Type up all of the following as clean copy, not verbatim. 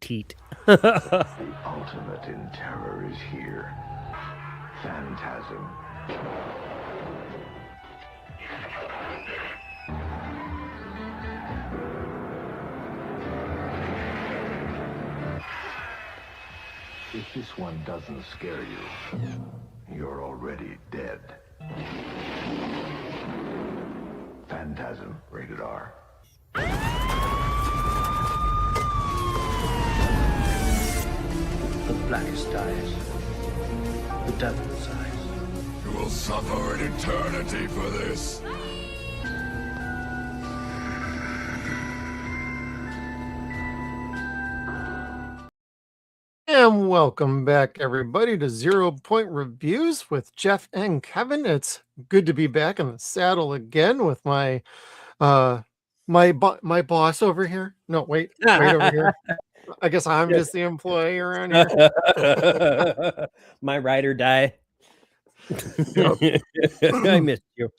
teat. The ultimate in terror is here. Phantasm. If this one doesn't scare you, you're already dead. Phantasm, rated R. The blackest eyes, the devil's eyes. You will suffer an eternity for this. And welcome back, everybody, to 0 Point Reviews with Jeff and Kevin. It's good to be back in the saddle again with my my boss over here. No, wait over here. I guess I'm just the employee around here. My ride or die. Yep. I missed you.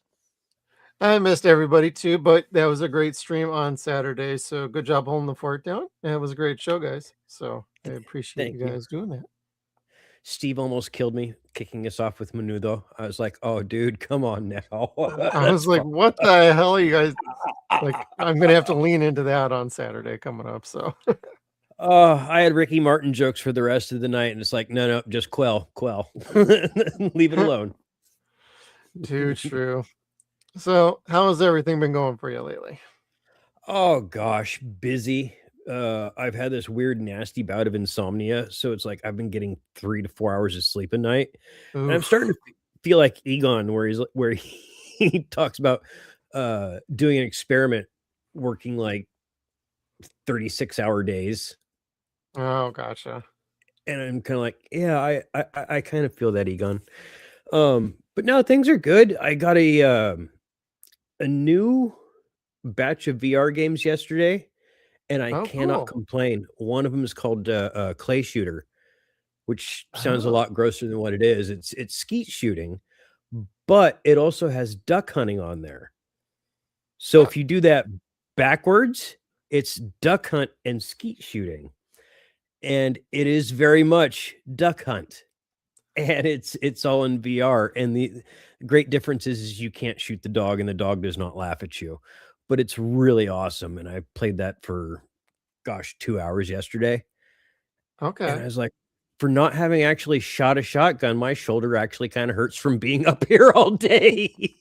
I missed everybody too, but that was a great stream on Saturday. So good job holding the fort down. And it was a great show, guys. So I appreciate you guys doing that. Steve almost killed me, kicking us off with Menudo. I was like, "Oh, dude, come on now." I was like, "What the hell, you guys?" Like, I'm gonna have to lean into that on Saturday coming up. So, I had Ricky Martin jokes for the rest of the night, and it's like, no, just quell, leave it alone. Too true. So, how has everything been going for you lately? Oh gosh, busy. I've had this weird, nasty bout of insomnia, so it's like I've been getting 3 to 4 hours of sleep a night, and I'm starting to feel like Egon, where he talks about doing an experiment, working like 36-hour days. Oh, gotcha. And I'm kind of like, yeah, I kind of feel that, Egon. But no, things are good. I got a new batch of VR games yesterday, and I cannot complain. One of them is called Clay Shooter, which sounds a lot grosser than what it is. It's skeet shooting, but it also has duck hunting on there. So if you do that backwards, it's duck hunt and skeet shooting. And it is very much duck hunt, and it's all in VR. And the great difference is you can't shoot the dog, and the dog does not laugh at you. But it's really awesome, and I played that for, 2 hours yesterday. Okay. And I was like, for not having actually shot a shotgun, my shoulder actually kind of hurts from being up here all day.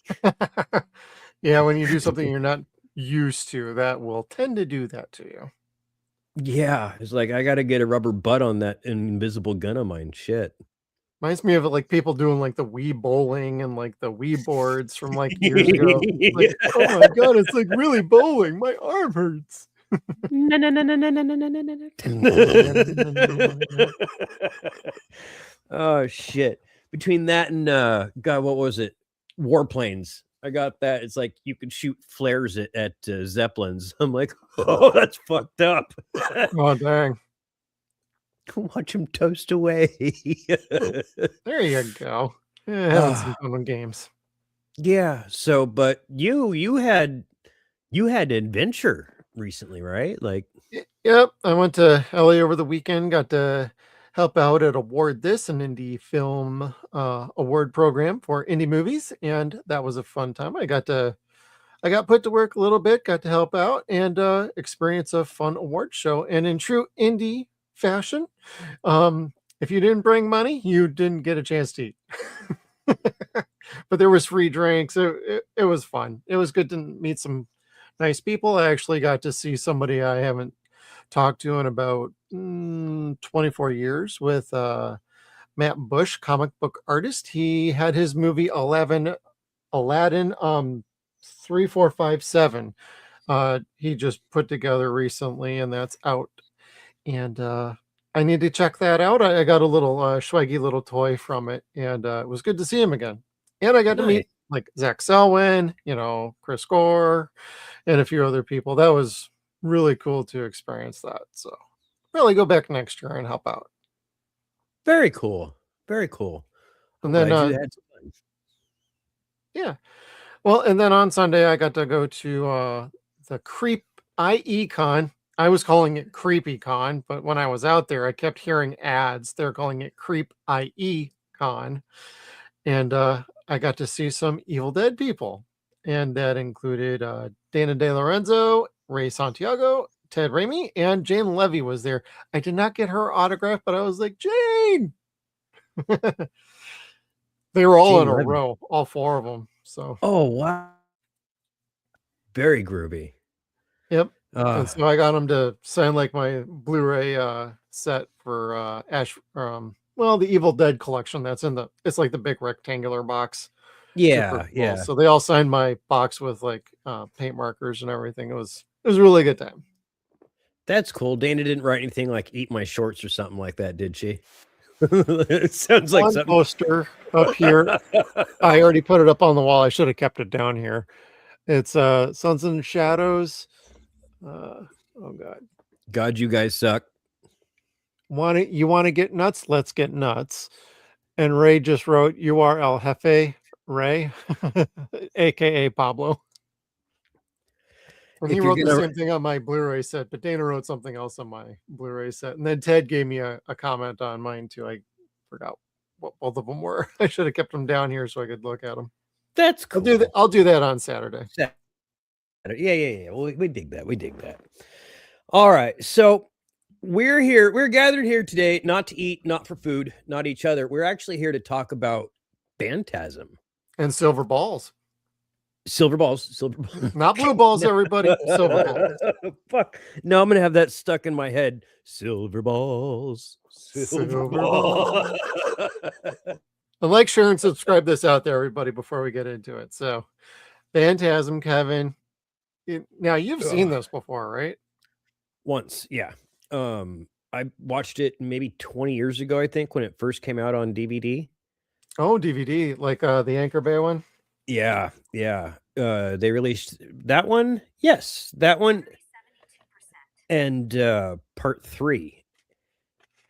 Yeah, when you do something you're not used to, that will tend to do that to you. Yeah, it's like I got to get a rubber butt on that invisible gun of mine. Shit. Reminds me of it, like people doing like the Wii bowling and like the Wii boards from like years ago. Like, oh my god, it's like really bowling. My arm hurts. No. Oh shit. Between that and God, what was it? Warplanes. I got that. It's like you can shoot flares at Zeppelins. I'm like, oh, that's fucked up. Oh, dang. Watch them toast away. There you go. Yeah, having some fun games. Yeah. So, but you had adventure recently, right? Like, yep. I went to LA over the weekend. Got to help out at Award This, an indie film award program for indie movies, and that was a fun time. I got put to work a little bit, got to help out and experience a fun award show. And in true indie fashion, if you didn't bring money, you didn't get a chance to eat. But there was free drinks. It was fun. It was good to meet some nice people. I actually got to see somebody I haven't talked to in about 24 years with Matt Bush, comic book artist. He had his movie Aladdin 3457 he just put together recently, and that's out. And I need to check that out. I got a little swaggy little toy from it, and it was good to see him again. And I got to meet like Zach Selwyn, Chris Gore, and a few other people. That was really cool to experience that. So probably go back next year and help out. Very cool. Very cool. And then yeah. Well, and then on Sunday I got to go to the Creep IE Con. I was calling it Creepy Con, but when I was out there, I kept hearing ads. They're calling it Creep IE Con. And I got to see some Evil Dead people. And that included Dana De Lorenzo, Ray Santiago, Ted Raimi, and Jane Levy was there. I did not get her autograph, but I was like, Jane! They were all Jane in a Levy. row, all 4 of them. So, Oh, wow. Very groovy. yep. And so I got them to sign like my Blu-ray set for the Evil Dead collection. That's it's like the big rectangular box. yeah, Super cool. yeah. So they all signed my box with like paint markers and everything. It was a really good time. That's cool. Dana didn't write anything like "eat my shorts" or something like that, did she? It sounds like One something. poster up here. I already put it up on the wall. I should have kept it down here. It's Suns and Shadows. Oh God. God, you guys suck. You want to get nuts? Let's get nuts. And Ray just wrote, "You are El Jefe, Ray," aka Pablo. And he wrote the same thing on my Blu-ray set, but Dana wrote something else on my Blu-ray set. And then Ted gave me a comment on mine too. I forgot what both of them were. I should have kept them down here so I could look at them. That's cool. I'll do that on Saturday. Yeah. Well, we dig that. We dig that. All right. So we're here. We're gathered here today, not to eat, not for food, not each other. We're actually here to talk about Phantasm. And silver balls. Silver balls. Not blue balls, everybody. Silver balls. Fuck. No, I'm going to have that stuck in my head. Silver balls. Silver balls. And like, share, and subscribe this out there, everybody, before we get into it. So, Phantasm, Kevin. Now, you've seen this before, right? Once, yeah. I watched it maybe 20 years ago, I think, when it first came out on DVD. Oh, DVD, like the Anchor Bay one? Yeah. They released that one. Yes, that one. And part 3.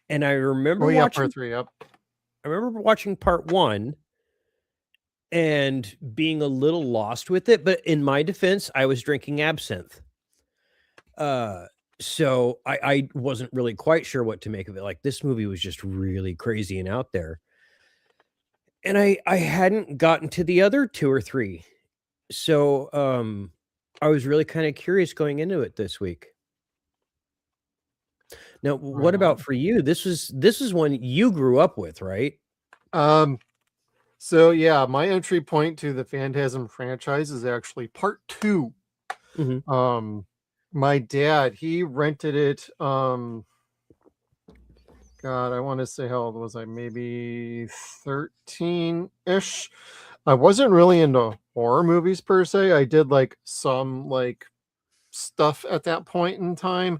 And I remember watching part 3, yep. I remember watching part 1 and being a little lost with it, but in my defense, I was drinking absinthe. So I wasn't really quite sure what to make of it. Like, this movie was just really crazy and out there. And I hadn't gotten to the other 2 or 3. So I was really kind of curious going into it this week. Now, what about for you? This is one you grew up with, right? So yeah, my entry point to the Phantasm franchise is actually part 2. Mm-hmm. My dad, he rented it. God, I want to say, how old was I? Maybe 13-ish. I wasn't really into horror movies per se. I did like some like stuff at that point in time,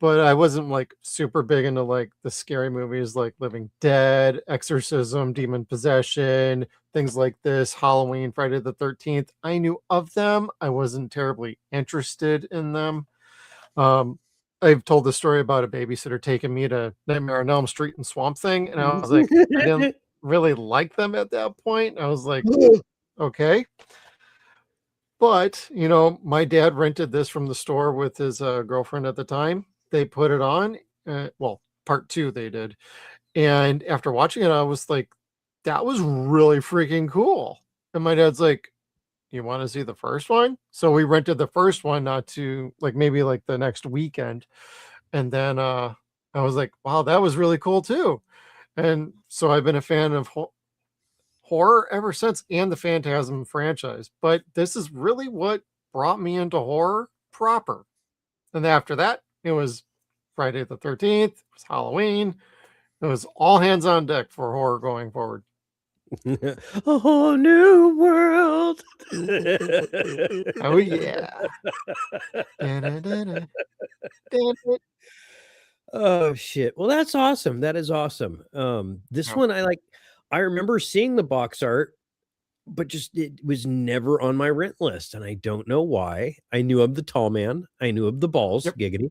but I wasn't like super big into like the scary movies like Living Dead, Exorcism, Demon Possession, things like this, Halloween, Friday the 13th. I knew of them. I wasn't terribly interested in them. I've told the story about a babysitter taking me to Nightmare on Elm Street and Swamp Thing, and I was like, I didn't really like them at that point. I was like, okay. But, my dad rented this from the store with his girlfriend at the time. They put it on. Part 2 they did. And after watching it, I was like, that was really freaking cool. And my dad's like, you want to see the first one? So we rented the first one, not to like maybe like the next weekend. And then I was like, wow, that was really cool too. And so I've been a fan of horror ever since, and the Phantasm franchise. But this is really what brought me into horror proper. And after that, it was Friday the 13th, it was Halloween. It was all hands on deck for horror going forward. A whole new world. Oh yeah. Oh shit. Well, that's awesome. That is awesome. This one I remember seeing the box art, but just it was never on my rent list, and I don't know why. I knew of the tall man, I knew of the balls, giggity.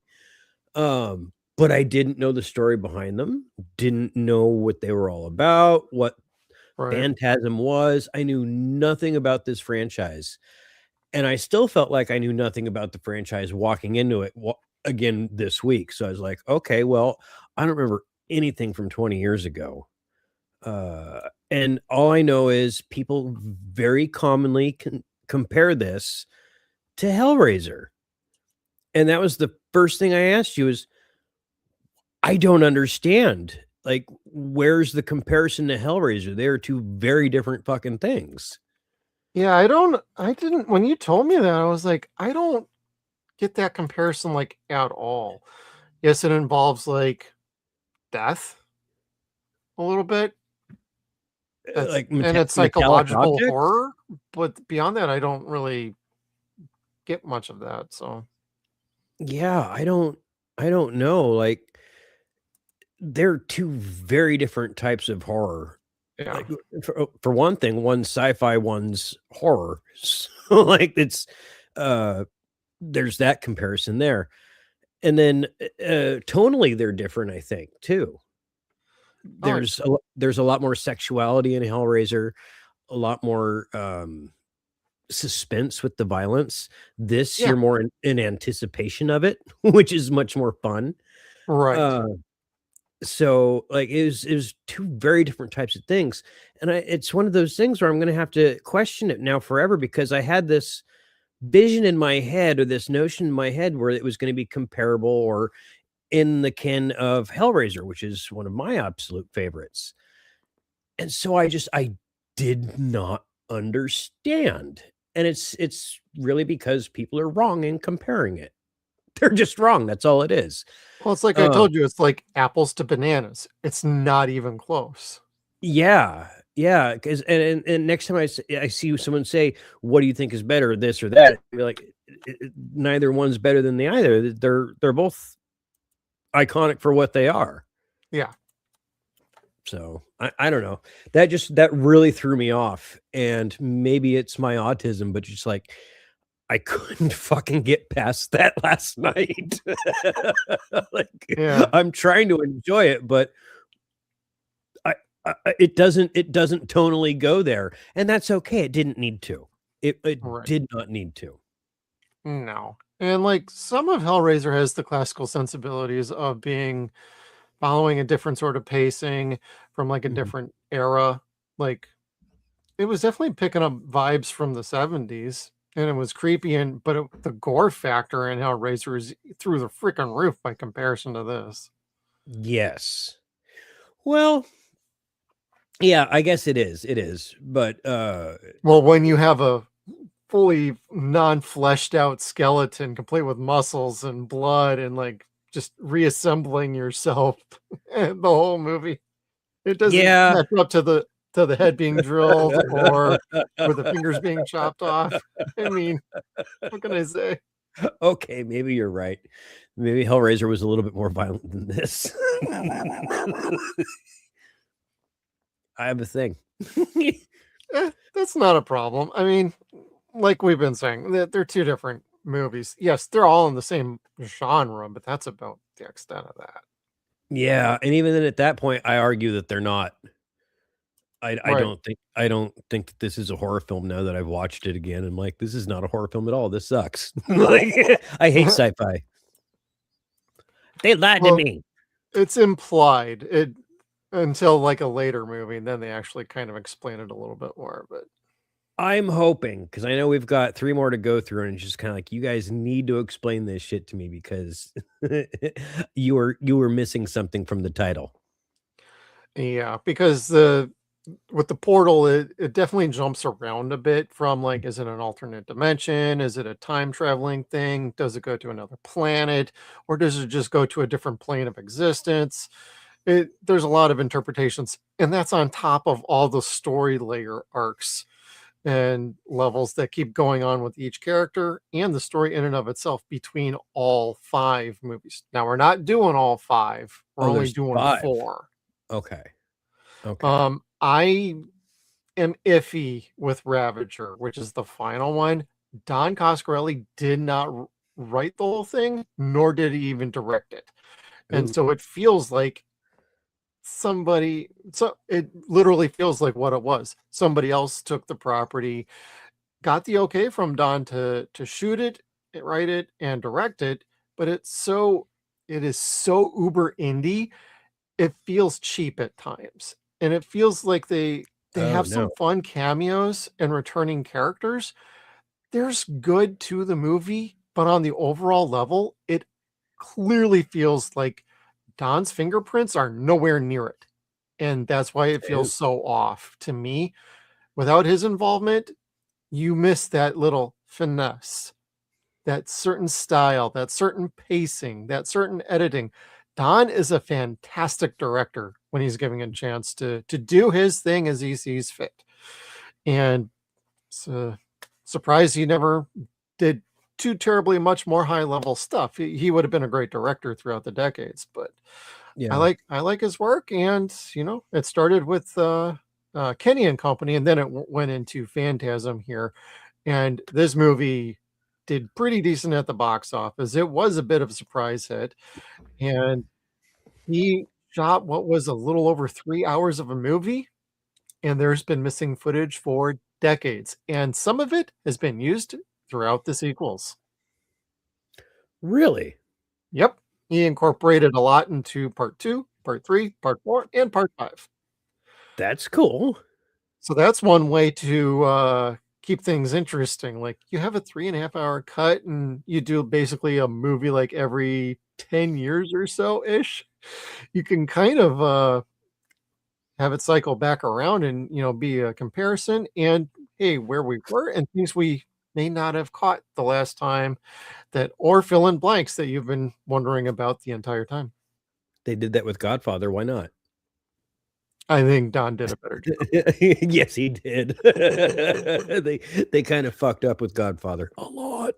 But I didn't know the story behind them, didn't know what they were all about, what Phantasm was. I knew nothing about this franchise, and I still felt like I knew nothing about the franchise walking into it. again this week. So I was like, okay, well, I don't remember anything from 20 years ago. And all I know is people very commonly compare this to Hellraiser. And that was the first thing I asked you is, I don't understand. Like, where's the comparison to Hellraiser? They are two very different fucking things. Yeah, I didn't, when you told me that, I was like, I don't get that comparison like at all. Yes, it involves like death a little bit. Like And it's metallic psychological objects? horror, but beyond that, I don't really get much of that. So Yeah, I don't know. Like, they're two very different types of horror. yeah, Like, for one thing, one's sci-fi, one's horror. So like it's there's that comparison there. And then tonally they're different, I think, too. Oh, There's a lot more sexuality in Hellraiser, a lot more suspense with the violence. This yeah, you're more in anticipation of it, which is much more fun. right. So like it was two very different types of things. And it's one of those things where I'm gonna have to question it now forever, because I had this vision in my head, or this notion in my head, where it was going to be comparable or in the kin of Hellraiser, which is one of my absolute favorites. And so I did not understand. And it's really because people are wrong in comparing it. They're just wrong. That's all it is. Well, it's like I told you, it's like apples to bananas. It's not even close. Yeah. Yeah. Because and next time I see someone say, what do you think is better, this or that? I'd be like, neither one's better than the other. They're both iconic for what they are. Yeah. So I don't know. That really threw me off. And maybe it's my autism, but just like I couldn't fucking get past that last night. Like, Yeah. I'm trying to enjoy it, but it doesn't tonally go there, and that's okay. It didn't need to. It Right. did not need to. No. And like some of Hellraiser has the classical sensibilities of being following a different sort of pacing from like a Mhm. different era. Like it was definitely picking up vibes from the 70s, and it was creepy, and but the gore factor in Hellraiser is through the freaking roof by comparison to this. Yes. Well, yeah, I guess it is. It is. But Well, when you have a fully non-fleshed out skeleton complete with muscles and blood and like just reassembling yourself and the whole movie, it doesn't yeah. match up to the head being drilled or with the fingers being chopped off. I mean, what can I say? Okay, maybe you're right. Maybe Hellraiser was a little bit more violent than this. I have a thing. That's not a problem. I mean, like we've been saying, they're two different movies. Yes, they're all in the same genre, but that's about the extent of that. Yeah, and even then at that point, I argue that they're not. I Right. I don't think that this is a horror film now that I've watched it again. I'm like, this is not a horror film at all. This sucks. Like, I hate sci-fi. They lied to Well, me. it's implied it until like a later movie, and then they actually kind of explain it a little bit more. But I'm hoping, because I know we've got 3 more to go through, and it's just kind of like, you guys need to explain this shit to me, because you were missing something from the title. yeah, because the with the portal, it definitely jumps around a bit from like, is it an alternate dimension? Is it a time traveling thing? Does it go to another planet? Or does it just go to a different plane of existence? There's a lot of interpretations, and that's on top of all the story layer arcs and levels that keep going on with each character and the story in and of itself between all 5 movies. Now we're not doing all 5. We're Oh, only there's doing 5. 4. Okay. Okay. I am iffy with Ravager, which is the final one. Don Coscarelli did not write the whole thing, nor did he even direct it. And Ooh. so it feels like it literally feels like what it was. Somebody else took the property, got the okay from Don to shoot it, write it, and direct it, but it is so uber indie. It feels cheap at times, and it feels like they Oh have some no. fun cameos and returning characters. There's good to the movie, but on the overall level, it clearly feels like Don's fingerprints are nowhere near it. And that's why it Oh, feels so off to me. Without his involvement, you miss that little finesse, that certain style, that certain pacing, that certain editing. Don is a fantastic director when he's given a chance to do his thing as he sees fit. And it's a surprise he never did too terribly much more high level stuff. He would have been a great director throughout the decades, but yeah. I like his work, and it started with Kenny and Company, and then it went into Phantasm here, and this movie did pretty decent at the box office. It was a bit of a surprise hit, and he shot what was a little over 3 hours of a movie, and there's been missing footage for decades, and some of it has been used throughout the sequels. Really? Yep, he incorporated a lot into part 2, part 3, part 4, and part 5. That's cool. So that's one way to keep things interesting. Like, you have a 3.5 hour cut, and you do basically a movie like every 10 years or so ish. You can kind of have it cycle back around and be a comparison, and hey, where we were and things we may not have caught the last time, that or fill in blanks that you've been wondering about the entire time. They did that with Godfather. Why not? I think Don did a better job. Yes, he did. They kind of fucked up with Godfather a lot.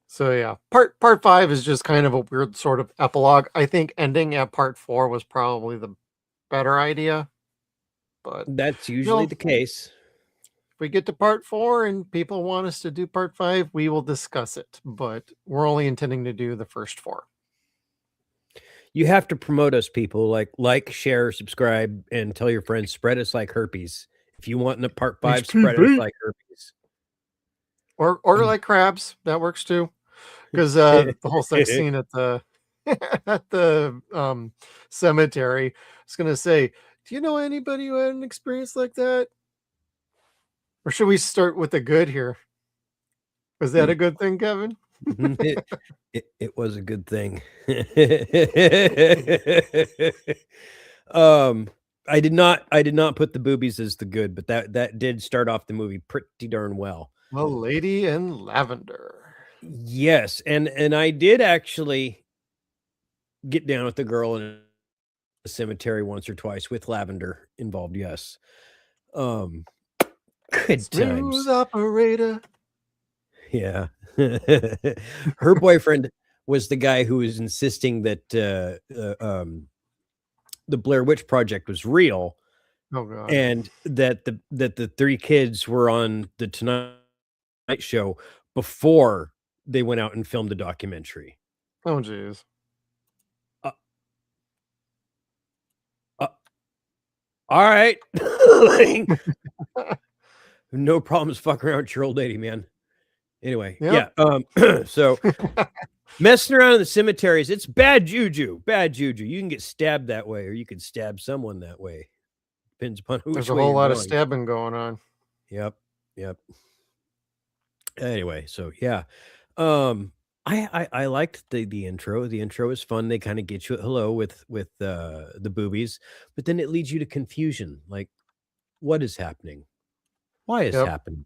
So yeah, part 5 is just kind of a weird sort of epilogue. I think ending at part 4 was probably the better idea, but That's usually if the case. we get to part 4 and people want us to do part 5, we will discuss it, but we're only intending to do the first 4. You have to promote us, people. Like, share, subscribe, and tell your friends. Spread us like herpes. If you want in the part 5, spread us HPV. like herpes. Or like crabs, that works too. Because the whole sex scene at the at the cemetery, I was gonna say, do you know anybody who had an experience like that? Or should we start with the good here? Was that a good thing, Kevin? It was a good thing. I did not put the boobies as the good, but that did start off the movie pretty darn well. The Lady in Lavender. Yes, and I did actually get down with the girl in a cemetery once or twice with lavender involved. Yes, good times. Smooth operator. Yeah, her boyfriend was the guy who was insisting that the Blair Witch Project was real, Oh god. and that the 3 kids were on the Tonight Show before they went out and filmed the documentary. Oh jeez. All right. Like, no problems fucking around with your old lady, man. Anyway, Yep. yeah. So messing around in the cemeteries, it's bad juju. Bad juju. You can get stabbed that way, or you can stab someone that way. Depends upon which There's a way whole you're lot of going. stabbing going on. Yep. Anyway, so yeah. I liked the intro. The intro is fun. They kind of get you at hello with the boobies, but then it leads you to confusion. Like, what is happening? Why is Yep. happening?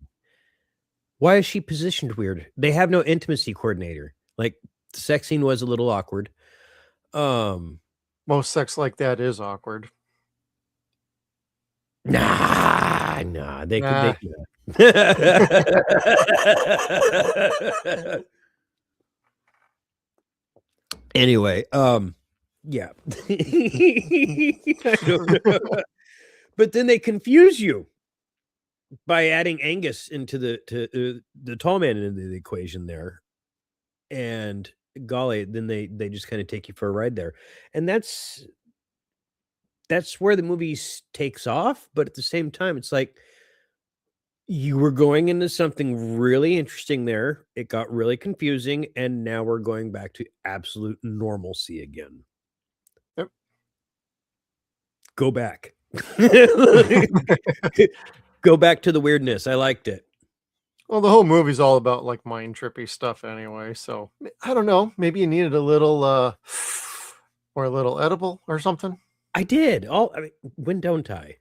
Why is she positioned weird? They have no intimacy coordinator. Like, the sex scene was a little awkward. Most sex like that is awkward. Nah, they Nah. could. Anyway, yeah. I don't know. But then they confuse you by adding Angus into the tall man into the equation there, and golly, then they just kind of take you for a ride there, and that's where the movie takes off. But at the same time, it's like, You were going into something really interesting there. It got really confusing, and now we're going back to absolute normalcy again. Yep. Go back. Go back to the weirdness. I liked it. Well, the whole movie's all about like mind trippy stuff anyway. So I don't know. Maybe you needed a little or a little edible or something. I did. When don't I?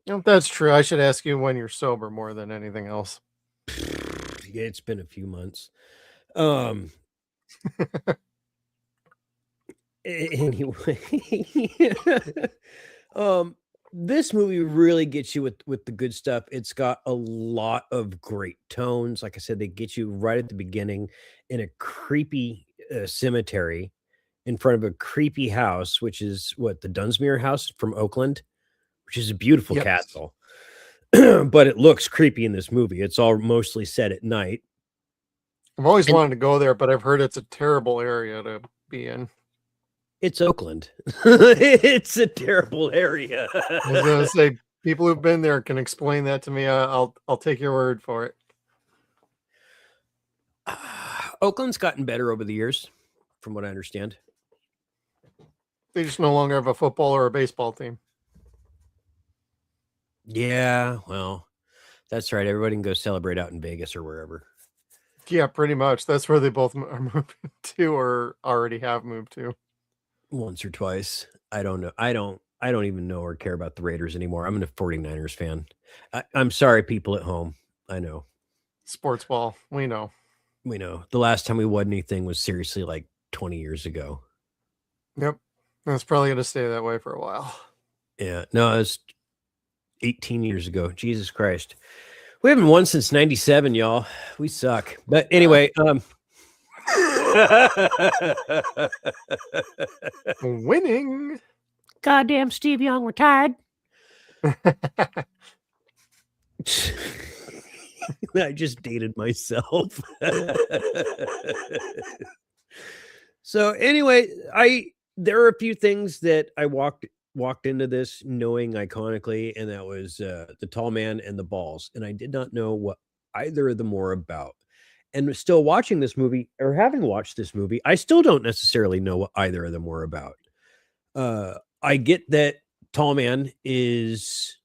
That's true. I should ask you when you're sober more than anything else. Yeah, it's been a few months. Anyway, this movie really gets you with the good stuff. It's got a lot of great tones. Like I said, they get you right at the beginning in a creepy cemetery in front of a creepy house, which is what, the Dunsmuir house from Oakland, which is a beautiful Yes. castle. But it looks creepy in this movie. It's all mostly set at night. I've always wanted to go there, but I've heard it's a terrible area to be in. It's Oakland. It's a terrible area. I was gonna say, people who've been there can explain that to me. I'll take your word for it. Oakland's gotten better over the years, from what I understand. They just no longer have a football or a baseball team. Yeah, well, that's right. Everybody can go celebrate out in Vegas or wherever. Yeah, pretty much. That's where they both are moving to or already have moved to. Once or twice. I don't know. I don't even know or care about the Raiders anymore. I'm a 49ers fan. I'm sorry, people at home. I know. Sports ball. We know. We know. The last time we won anything was seriously like 20 years ago. Yep. That's probably going to stay that way for a while. Yeah. No, it was 18 years ago. Jesus Christ. We haven't won since 97, y'all. We suck. But anyway, Winning. Goddamn Steve Young retired. I just dated myself. So anyway, there are a few things that I walked into this knowing iconically, and that was the tall man and the balls, and I did not know what either of them were about. And still watching this movie, or having watched this movie, I still don't necessarily know what either of them were about. I get that tall man is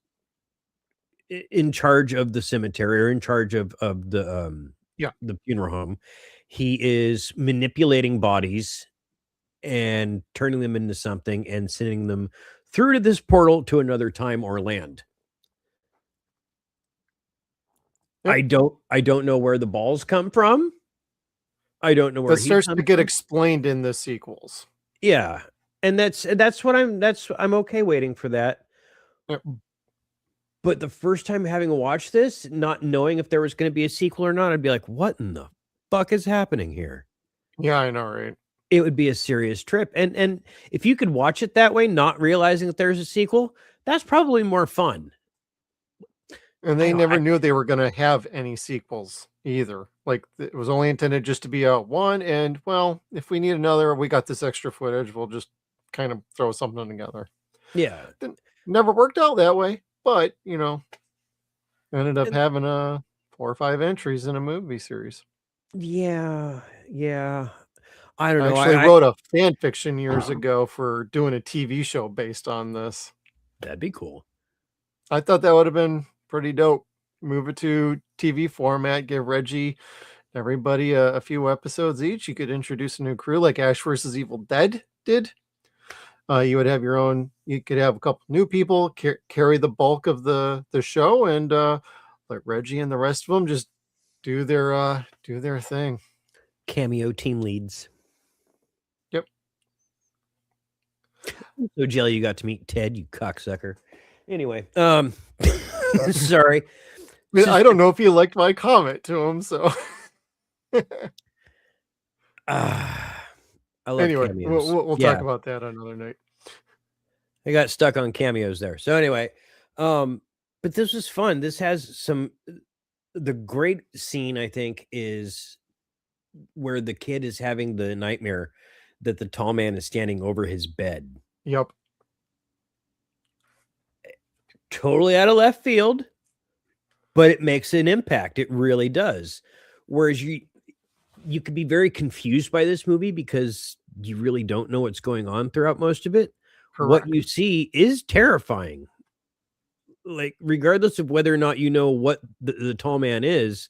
in charge of the cemetery, or in charge of the funeral home. He is manipulating bodies and turning them into something and sending them through to this portal to another time or land. Yep. I don't know where the balls come from. I don't know where that starts to get explained in the sequels. Yeah. And that's what I'm okay waiting for that. Yep. But the first time having watched this, not knowing if there was going to be a sequel or not, I'd be like, what in the fuck is happening here? Yeah, I know, right? It would be a serious trip. And if you could watch it that way, not realizing that there's a sequel, that's probably more fun. And they never knew they were going to have any sequels either. Like, it was only intended just to be a one. And, well, if we need another, we got this extra footage. We'll just kind of throw something together. Yeah. Never worked out that way. But, ended up having 4 or 5 entries in a movie series. Yeah. I don't know. I actually wrote a fan fiction years ago for doing a TV show based on this. That'd be cool. I thought that would have been pretty dope. Move it to TV format, give Reggie, everybody a few episodes each. You could introduce a new crew like Ash vs. Evil Dead did. You would have your own, you could have a couple new people carry the bulk of the show, and let Reggie and the rest of them just do their thing. Cameo team leads. Yep. So jelly you got to meet Ted, you cocksucker. Anyway, sorry. I don't know if you liked my comment to him, so I love anyway, cameos. we'll talk about that another night. I got stuck on cameos there. So anyway, but this was fun. This has the great scene, I think, is where the kid is having the nightmare that the tall man is standing over his bed. Yep. Totally out of left field. but it makes an impact. It really does. Whereas you could be very confused by this movie because you really don't know what's going on throughout most of it. What Correct. you see is terrifying. Like, regardless of whether or not you know what the tall man is,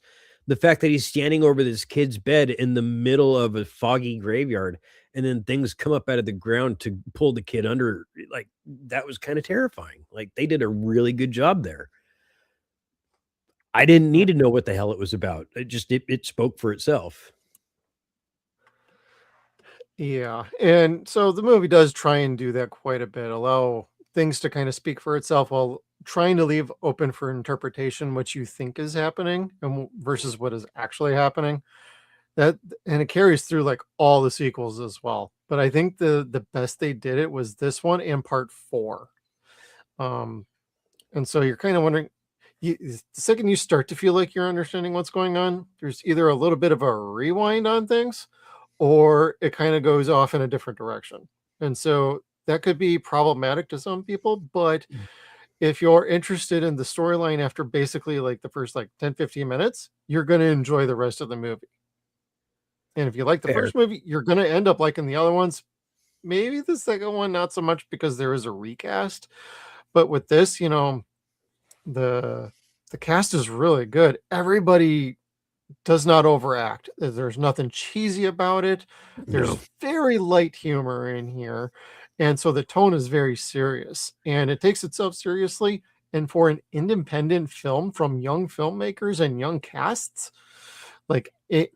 the fact that he's standing over this kid's bed in the middle of a foggy graveyard and then things come up out of the ground to pull the kid under, like, that was kind of terrifying. Like, they did a really good job there. I didn't need to know what the hell it was about. It spoke for itself. Yeah. And so the movie does try and do that quite a bit, allow things to kind of speak for itself while trying to leave open for interpretation what you think is happening and versus what is actually happening. That, and it carries through like all the sequels as well. But I think the best they did it was this one and part 4. And so you're kind of wondering, the second you start to feel like you're understanding what's going on, there's either a little bit of a rewind on things or it kind of goes off in a different direction. And so that could be problematic to some people, but if you're interested in the storyline after basically like the first like 10-15 minutes, you're going to enjoy the rest of the movie. And if you like the Fair. first movie, you're going to end up liking the other ones. Maybe the second one, not so much because there is a recast. But with this, you know, the cast is really good. Everybody does not overact. There's nothing cheesy about it. There's No. very light humor in here. And so the tone is very serious and it takes itself seriously. And for an independent film from young filmmakers and young casts like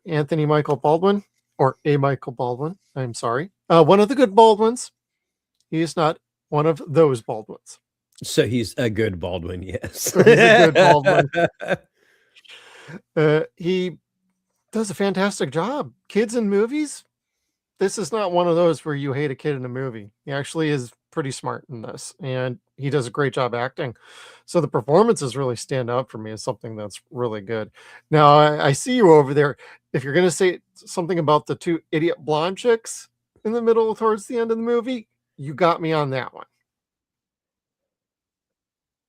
Anthony Michael Baldwin or A. Michael Baldwin, I'm sorry. One of the good Baldwins. He is not one of those Baldwins. So he's a good Baldwin, yes. So he's a good Baldwin. He does a fantastic job. Kids in movies, this is not one of those where you hate a kid in a movie. He actually is pretty smart in this, and he does a great job acting. So the performances really stand out for me as something that's really good. Now, I see you over there. If you're going to say something about the 2 idiot blonde chicks in the middle towards the end of the movie, you got me on that one.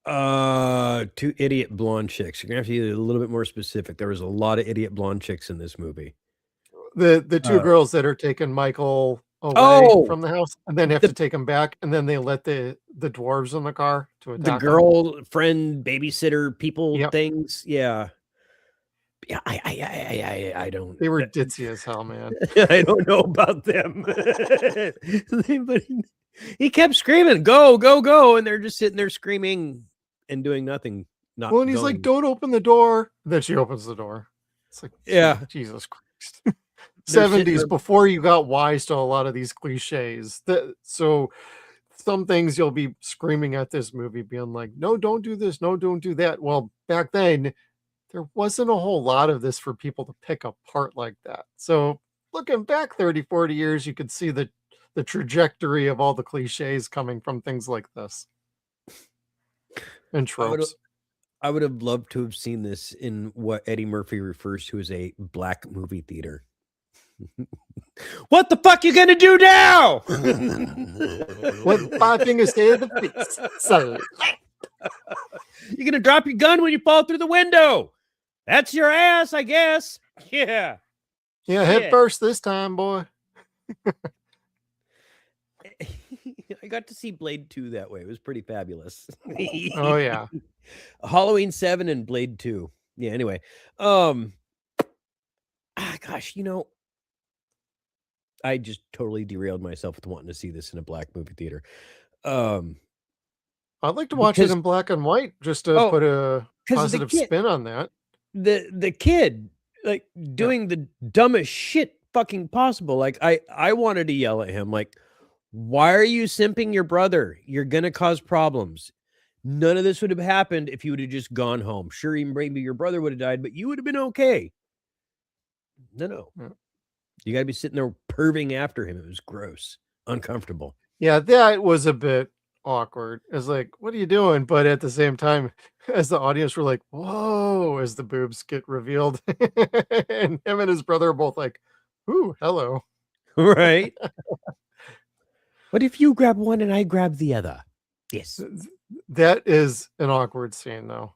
2 idiot blonde chicks. You're gonna have to be a little bit more specific. There was a lot of idiot blonde chicks in this movie. The 2 girls that are taking Michael away from the house and then have to take him back, and then they let the dwarves in the car to attack the girlfriend babysitter people things. Yeah. I don't. They were ditzy as hell, man. I don't know about them. But he kept screaming, "Go, go, go!" And they're just sitting there screaming and doing nothing. Not well, and he's like, "Don't open the door." Then she opens the door. It's like, yeah, Jesus Christ. 70s, before you got wise to a lot of these cliches. So some things you'll be screaming at this movie, being like, "No, don't do this. No, don't do that." Well, back then, there wasn't a whole lot of this for people to pick apart like that. So looking back 30, 40 years, you could see the trajectory of all the cliches coming from things like this. And tropes. I would have loved to have seen this in what Eddie Murphy refers to as a black movie theater. What the fuck you gonna do now? With 5 fingers to the face. So you're gonna drop your gun when you fall through the window. That's your ass, I guess. Yeah. Yeah, head first this time, boy. I got to see Blade 2 that way. It was pretty fabulous. Oh yeah. Halloween 7 and Blade 2. Yeah, anyway. Gosh, you know, I just totally derailed myself with wanting to see this in a black movie theater. I'd like to watch it in black and white just to put a positive spin on that. The kid like doing the dumbest shit fucking possible. Like I wanted to yell at him like, why are you simping your brother? You're gonna cause problems. None of this would have happened if you would have just gone home. Sure, maybe your brother would have died, but you would have been okay. No. You gotta be sitting there perving after him. It was gross, uncomfortable. Yeah, that was a bit awkward. It's like, what are you doing? But at the same time, as the audience were like, whoa, as the boobs get revealed. And him and his brother are both like, ooh, hello. Right. What if you grab one and I grab the other? Yes. That is an awkward scene, though.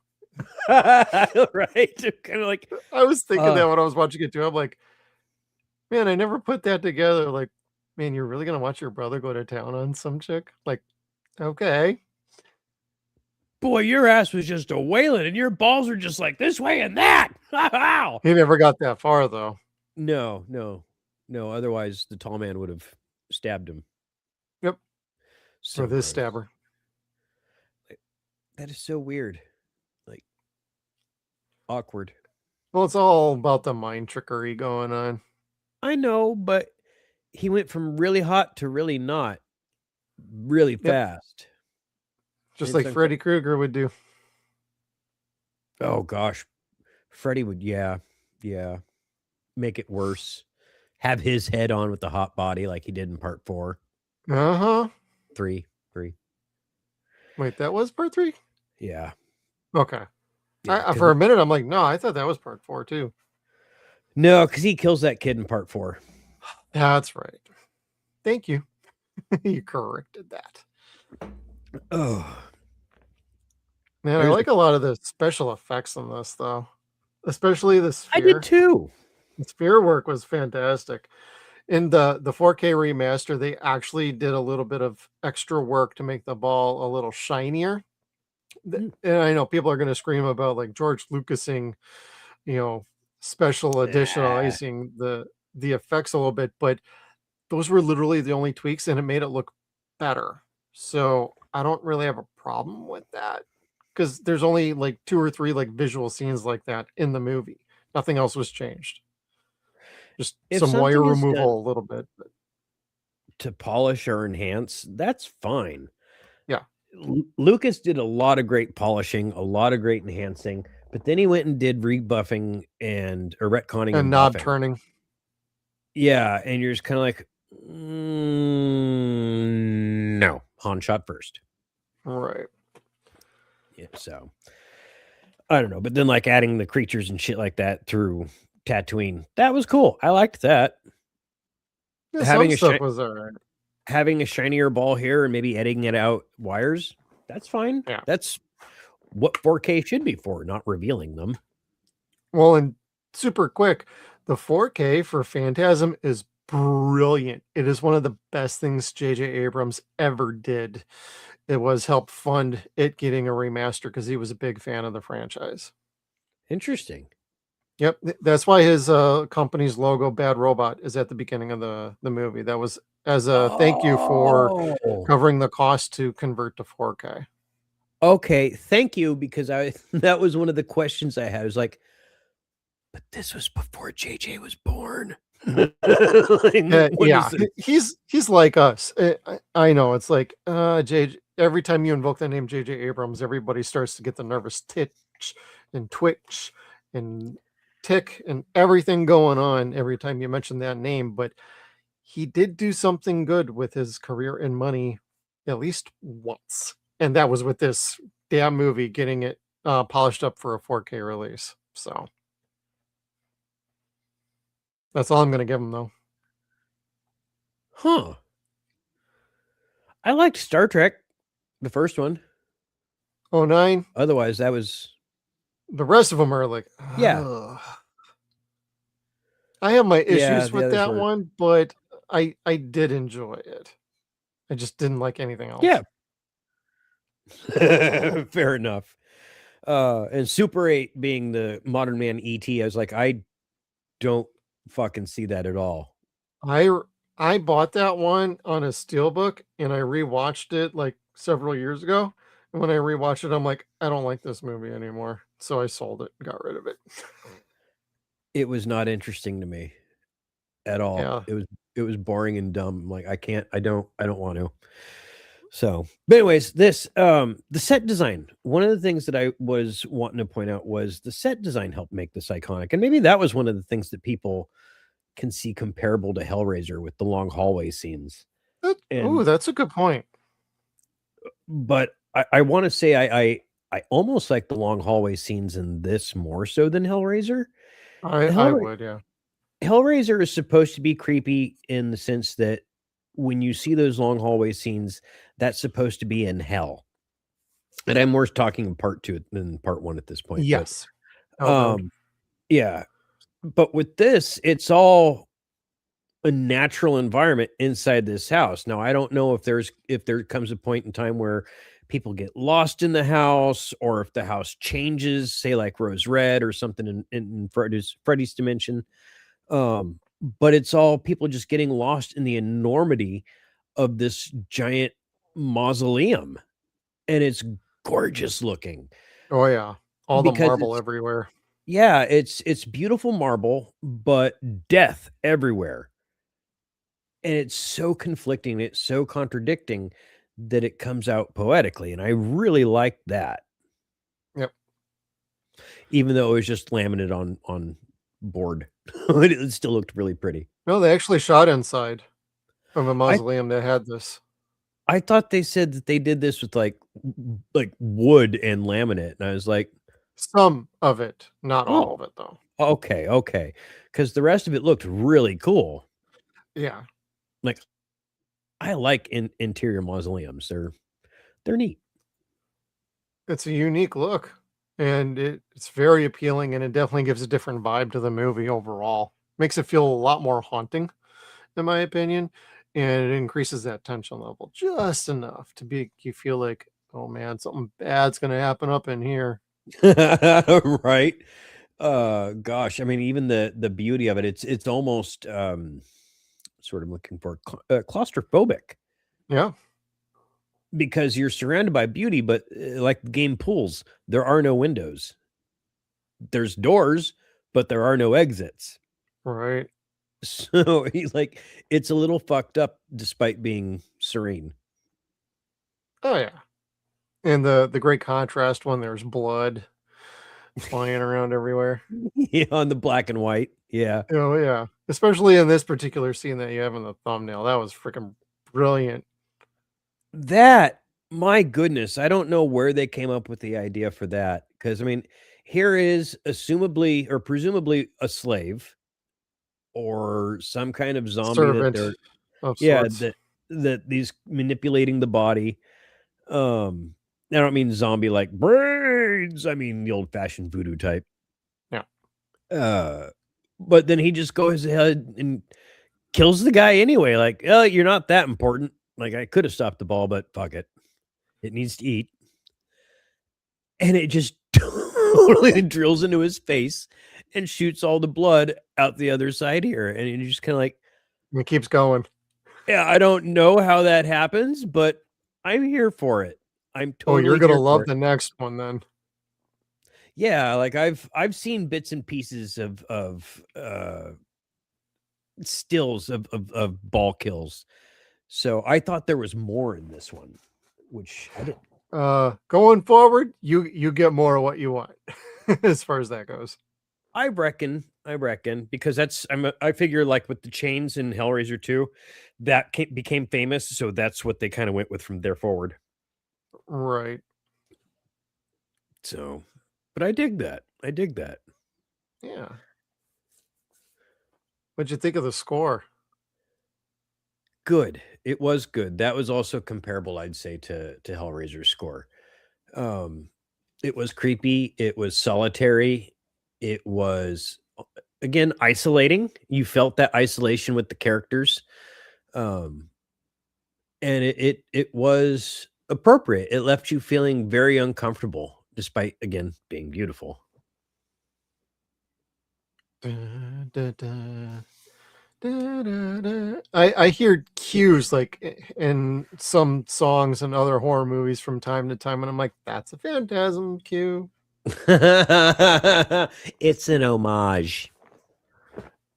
Right? Kind of like, I was thinking that when I was watching it too. I'm like, man, I never put that together. Like, man, you're really gonna watch your brother go to town on some chick? Like, okay. boy, your ass was just a wailing, and your balls are just like this way and that. Wow. He never got that far though. No. Otherwise, the tall man would have stabbed him. Yep. So Or this gross. stabber. That is so weird. Like, awkward. Well, it's all about the mind trickery going on. I know, but he went from really hot to really not really fast. Just It's like unco- Freddy Krueger would do. Oh gosh. Freddy would, yeah. Make it worse. Have his head on with the hot body like he did in part 4. Uh-huh. 3. Wait, that was part 3? Yeah. Okay. Yeah, For a minute, I'm like, no, I thought that was part 4 too. no, because he kills that kid in part 4. That's right. Thank you. You corrected that. Oh. Man, I like a lot of the special effects in this, though. Especially the sphere. I did too. The sphere work was fantastic. In the 4K remaster, they actually did a little bit of extra work to make the ball a little shinier. And I know people are going to scream about like George Lucasing, special additionalizing the effects a little bit, but those were literally the only tweaks and it made it look better. So I don't really have a problem with that because there's only like 2 or 3 like visual scenes like that in the movie. Nothing else was changed. Just If some wire something is done removal a little bit. But to polish or enhance, that's fine. yeah. Lucas did a lot of great polishing, a lot of great enhancing, but then he went and did rebuffing or retconning And knob turning. Yeah, and you're just kind of like, no, Han shot first. Right. Yeah, so I don't know, but then like adding the creatures and shit like that through Tatooine, that was cool. I liked that. Yeah, Having some stuff was all right. Having a shinier ball here and maybe editing it out wires, that's fine. Yeah. That's what 4K should be for, not revealing them. Well, and super quick, the 4K for Phantasm is brilliant. It is one of the best things J.J. Abrams ever did. It was help fund it getting a remaster because he was a big fan of the franchise. Interesting. Yep, that's why his company's logo, Bad Robot, is at the beginning of the movie. That was as a thank you for covering the cost to convert to 4K. Okay, thank you, because that was one of the questions I had. I was like, but this was before JJ was born. Yeah, he's like us. I know it's like JJ. Every time you invoke the name J.J. Abrams, everybody starts to get the nervous titch and twitch and tick and everything going on every time you mention that name. But he did do something good with his career and money at least once, and that was with this damn movie getting it polished up for a 4K release. So that's all I'm going to give him, though. Huh. I liked Star Trek, the first one. 09. Otherwise, that was... The rest of them are like... Yeah. Ugh. I have my issues with that one, but I did enjoy it. I just didn't like anything else. Yeah. Fair enough. And Super 8 being the modern man E.T., I was like, I don't fucking see that at all. I bought that one on a steelbook and I rewatched it like several years ago. And when I rewatched it, I'm like, I don't like this movie anymore. So I sold it and got rid of it. It was not interesting to me at all. Yeah. It was boring and dumb. I'm like, I don't want to. So, but anyways, this the set design. One of the things that I was wanting to point out was the set design helped make this iconic. And maybe that was one of the things that people can see comparable to Hellraiser with the long hallway scenes. That's a good point. But I want to say I almost like the long hallway scenes in this more so than Hellraiser. I would, yeah. Hellraiser is supposed to be creepy in the sense that when you see those long hallway scenes, that's supposed to be in hell. And I'm more talking in part 2 than part 1 at this point. Yes. But, Outbound. yeah. But with this, it's all a natural environment inside this house. Now, I don't know if there comes a point in time where people get lost in the house, or if the house changes, say like Rose Red or something in Freddy's dimension. But it's all people just getting lost in the enormity of this giant mausoleum, and it's gorgeous looking Oh yeah. All the because marble it's everywhere. yeah, it's beautiful marble, but death everywhere. And it's so conflicting, it's so contradicting that it comes out poetically, and I really liked that, Yep. even though it was just laminate on board. It still looked really pretty. No, they actually shot inside of a I mausoleum that had this. I thought they said that they did this with, like wood and laminate, and I was like, Some of it, not "Oh, all of it though. okay, because the rest of it looked really cool." Yeah. Like, I like interior mausoleums, they're neat. It's a unique look, and it's very appealing, and it definitely gives a different vibe to the movie overall. Makes it feel a lot more haunting, in my opinion, and it increases that tension level just enough to be you feel like, oh man, something bad's gonna happen up in here. Right? Gosh, I mean, even the beauty of it, it's almost, sort of looking for claustrophobic Yeah, because you're surrounded by beauty, but, like the game Pools, there are no windows. There's doors, but there are no exits. right. So, he's like, it's a little fucked up despite being serene. Oh yeah. And the great contrast when there's blood flying around everywhere. Yeah, on the black and white. Yeah. Oh yeah. Especially in this particular scene that you have in the thumbnail. That was freaking brilliant. That my goodness, I don't know where they came up with the idea for that. Because I mean, here is assumably or presumably a slave or some kind of zombie that Servant they're of yeah, sorts. that these manipulating the body. I don't mean zombie like brains, I mean the old-fashioned voodoo type. Yeah. Uh, but then he just goes ahead and kills the guy anyway, like, "Oh, you're not that important. Like, I could have stopped the ball, but fuck it. It needs to eat." And it just totally drills into his face and shoots all the blood out the other side here, and you're just kinda like, And it keeps going. "Yeah, I don't know how that happens, but I'm here for it. I'm Oh, you're totally gonna here for love it." the next one then. Yeah, like, I've seen bits and pieces of, stills of ball kills, so I thought there was more in this one, which I didn't. Going forward, you get more of what you want as far as that goes. I reckon, because I figure, like, with the chains in Hellraiser 2, that became famous, so that's what they kinda went with from there forward. Right. So, but I dig that. I dig that. Yeah. What'd you think of the score? Good. It was good. That was also comparable, I'd say, to Hellraiser's score. Um, it was creepy, it was solitary, it was, again, isolating. You felt that isolation with the characters. Um, and it was appropriate. It left you feeling very uncomfortable despite, again, being beautiful. Da, da, da, da, da, da. I hear cues like in some songs and other horror movies from time to time, and I'm like, that's a Phantasm cue. It's an homage.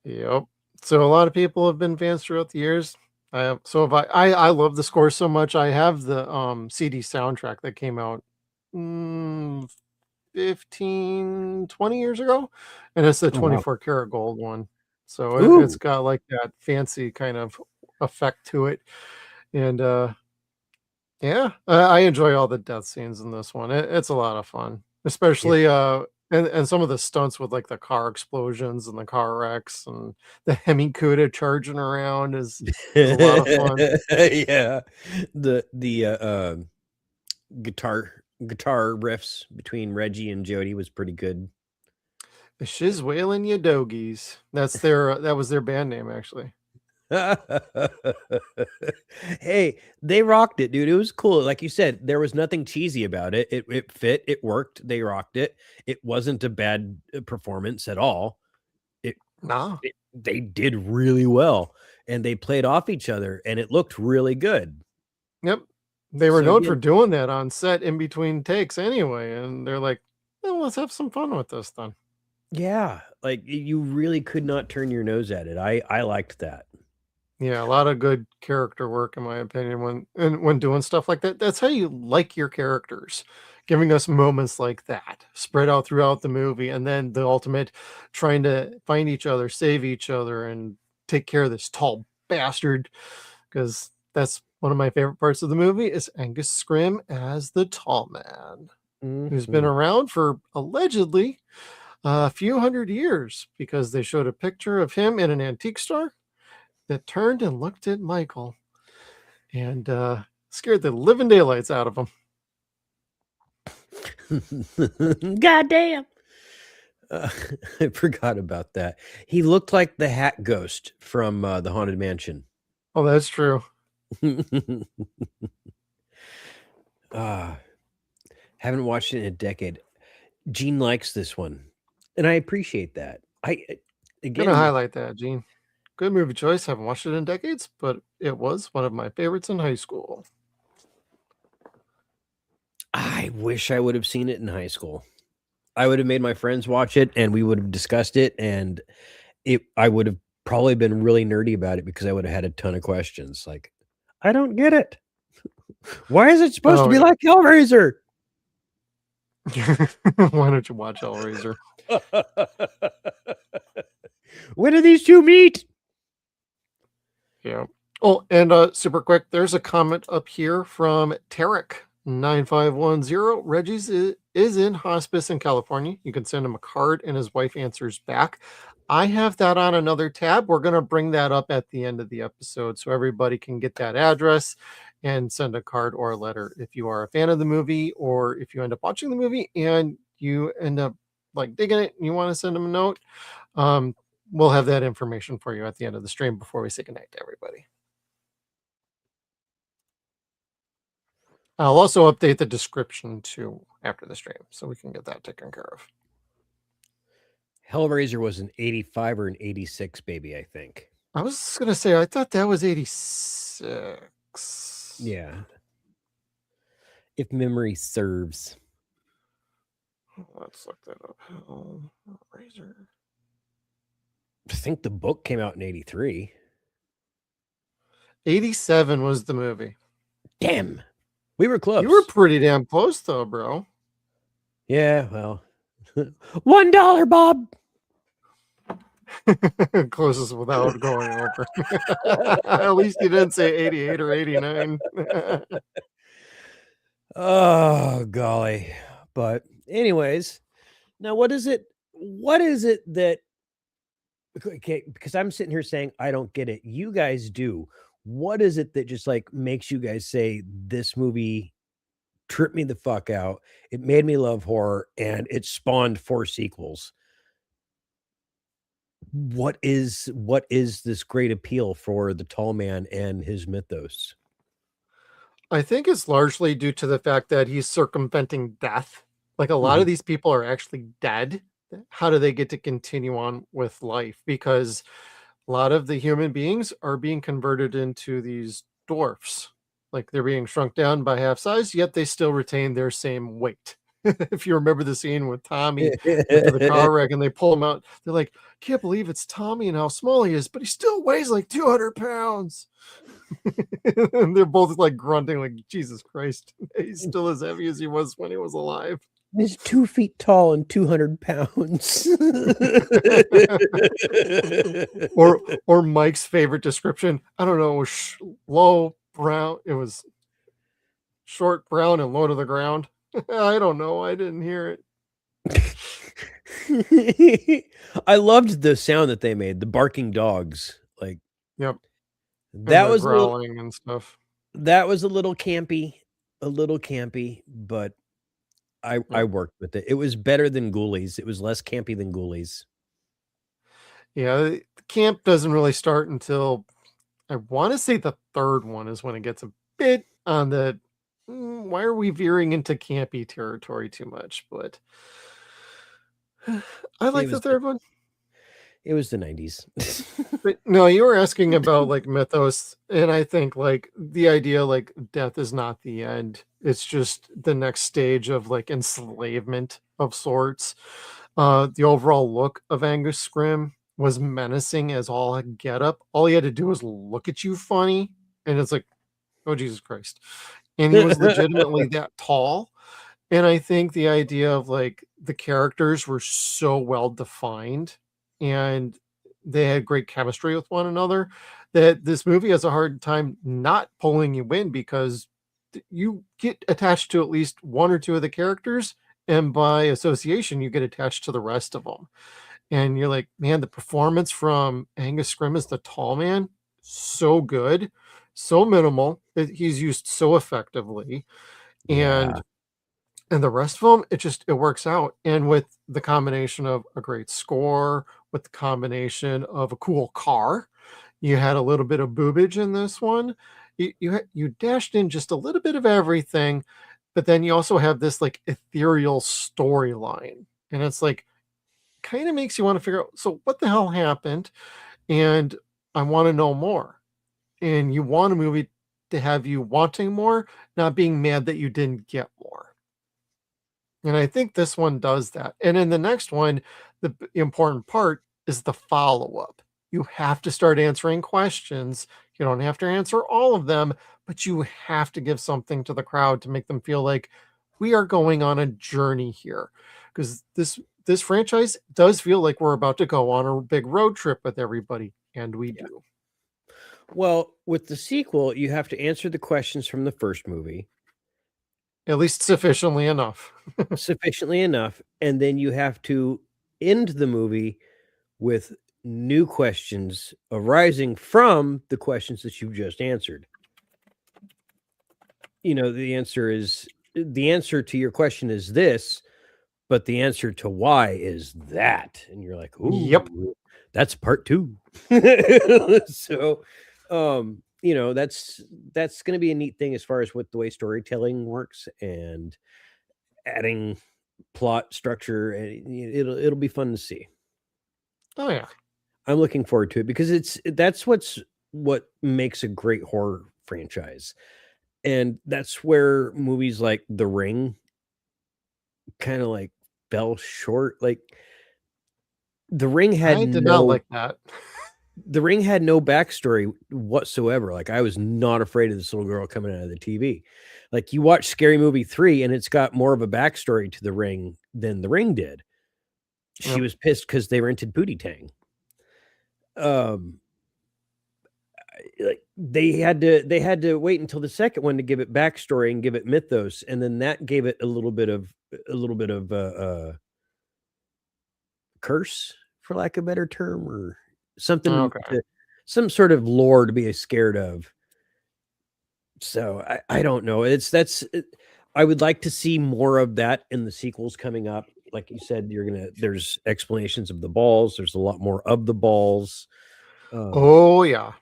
Yep. So a lot of people have been fans throughout the years. So if I love the score so much. I have the CD soundtrack that came out mm, 15, 20 years ago, and it's the Oh, wow. 24 karat gold one. So it's Ooh. got like that fancy kind of effect to it. And yeah, I enjoy all the death scenes in this one. It's a lot of fun, Yeah. especially and some of the stunts with like the car explosions and the car wrecks and the Hemi-Cuda charging around is a lot of fun. Yeah. The guitar guitar riffs between Reggie and Jody was pretty good. The Shiz Whalin' Ya Dogies. That was their band name, actually. Hey, they rocked it, dude. It was cool. Like you said, there was nothing cheesy about it. It fit, it worked, they rocked it. It wasn't a bad performance at all. No. They did really well, and they played off each other, and it looked really good. Yep. They were So, known yeah. for doing that on set in between takes anyway, and they're like, well, let's have some fun with this then. Yeah, like you really could not turn your nose at it. I liked that. Yeah, a lot of good character work, in my opinion, when doing stuff like that. That's how you like your characters, giving us moments like that spread out throughout the movie, and then the ultimate trying to find each other, save each other, and take care of this tall bastard. Because that's one of my favorite parts of the movie is Angus Scrimm as the tall man, who's been Mhm. around for allegedly a few hundred years, because they showed a picture of him in an antique store that turned and looked at Michael and scared the living daylights out of him. Goddamn. I forgot about that. He looked like the Hat Ghost from the Haunted Mansion. Oh, that's true. Haven't watched it in a decade. Gene likes this one, and I appreciate that. Gonna highlight that, Gene. Good movie choice. Haven't watched it in decades, but it was one of my favorites in high school. I wish I would have seen it in high school. I would have made my friends watch it, and we would have discussed it, and I would have probably been really nerdy about it because I would have had a ton of questions. Like, I don't get it. Why is it supposed to be like Hellraiser? Why don't you watch Hellraiser? When do these two meet? Yeah. Oh, and super quick, there's a comment up here from Tarek 9510. Reggie's is in hospice in California. You can send him a card and his wife answers back. I have that on another tab. We're going to bring that up at the end of the episode so everybody can get that address and send a card or a letter if you are a fan of the movie, or if you end up watching the movie and you end up like digging it and you want to send them a note. We'll have that information for you at the end of the stream before we say goodnight to everybody. I'll also update the description too after the stream so we can get that taken care of. Hellraiser was an 85 or an 86 baby, I think. I was going to say, I thought that was 86. Yeah. If memory serves. Let's look that up. Hellraiser. I think the book came out in 83. 87 was the movie. Damn. We were close. You were pretty damn close though, bro. Yeah, well. $1, Bob. Closest without going over. At least you didn't say 88 or 89. Oh, golly. But anyways, now what is it that, okay, because I'm sitting here saying I don't get it. You guys do. What is it that just like makes you guys say this movie tripped me the fuck out? It made me love horror, and it spawned 4 sequels. What is this great appeal for the tall man and his mythos? I think it's largely due to the fact that he's circumventing death. Like a lot of these people are actually dead. How do they get to continue on with life? Because a lot of the human beings are being converted into these dwarfs. Like they're being shrunk down by half size, yet they still retain their same weight. If you remember the scene with Tommy after the car wreck and they pull him out, they're like, can't believe it's Tommy and how small he is, but he still weighs like 200 pounds. And they're both like grunting like, Jesus Christ, he's still as heavy as he was when he was alive. He's 2 feet tall and 200 pounds. or Mike's favorite description. I don't know. It was low brown. It was short, brown, and low to the ground. I don't know. I didn't hear it. I loved the sound that they made. The barking dogs. Like, yep. That was growling and stuff. That was a little campy, but I worked with it. It was better than Ghoulies. It was less campy than Ghoulies. Yeah, camp doesn't really start until I want to say the third one is when it gets a bit on the why are we veering into campy territory too much? But I like the third one. It was the 90s. But no, you were asking about like mythos, and I think like the idea like death is not the end. It's just the next stage of like enslavement of sorts. The overall look of Angus Scrimm was menacing as all get up. All he had to do was look at you funny, and it's like, oh Jesus Christ. And he was legitimately that tall. And I think the idea of like the characters were so well defined and they had great chemistry with one another that this movie has a hard time not pulling you in because you get attached to at least one or two of the characters, and by association, you get attached to the rest of them. And you're like, man, the performance from Angus Scrimm as the tall man, so good, so minimal. He's used so effectively. And Yeah. and the rest of them, it works out. And with the combination of a great score, with the combination of a cool car, you had a little bit of boobage in this one. You dashed in just a little bit of everything, but then you also have this like ethereal storyline, and it's like kind of makes you want to figure out, so what the hell happened, and I want to know more. And you want a movie to have you wanting more, not being mad that you didn't get more. And I think this one does that. And in the next one, the important part is the follow-up. You have to start answering questions. You don't have to answer all of them, but you have to give something to the crowd to make them feel like we are going on a journey here. Because this franchise does feel like we're about to go on a big road trip with everybody, and we do. Well, with the sequel, you have to answer the questions from the first movie At least sufficiently enough. sufficiently enough, and then you have to end the movie with new questions arising from the questions that you just answered. You know, the answer to your question is this, but the answer to why is that. And you're like, ooh, Yep. that's part 2. So, you know, that's going to be a neat thing as far as what the way storytelling works and adding plot structure, and it'll be fun to see. Oh yeah. I'm looking forward to it because that's what makes a great horror franchise. And that's where movies like The Ring kind of like fell short. Like The Ring I did not like that. The Ring had no backstory whatsoever. Like I was not afraid of this little girl coming out of the TV. Like you watch Scary Movie 3 and it's got more of a backstory to The Ring than The Ring did. She Yep. was pissed because they rented Pootie Tang. Like they had to wait until the second one to give it backstory and give it mythos, and then that gave it a little bit of curse, for lack of a better term, or something, Okay. some sort of lore to be scared of. So I don't know. I would like to see more of that in the sequels coming up. Like you said, there's explanations of the balls. There's a lot more of the balls. Oh yeah.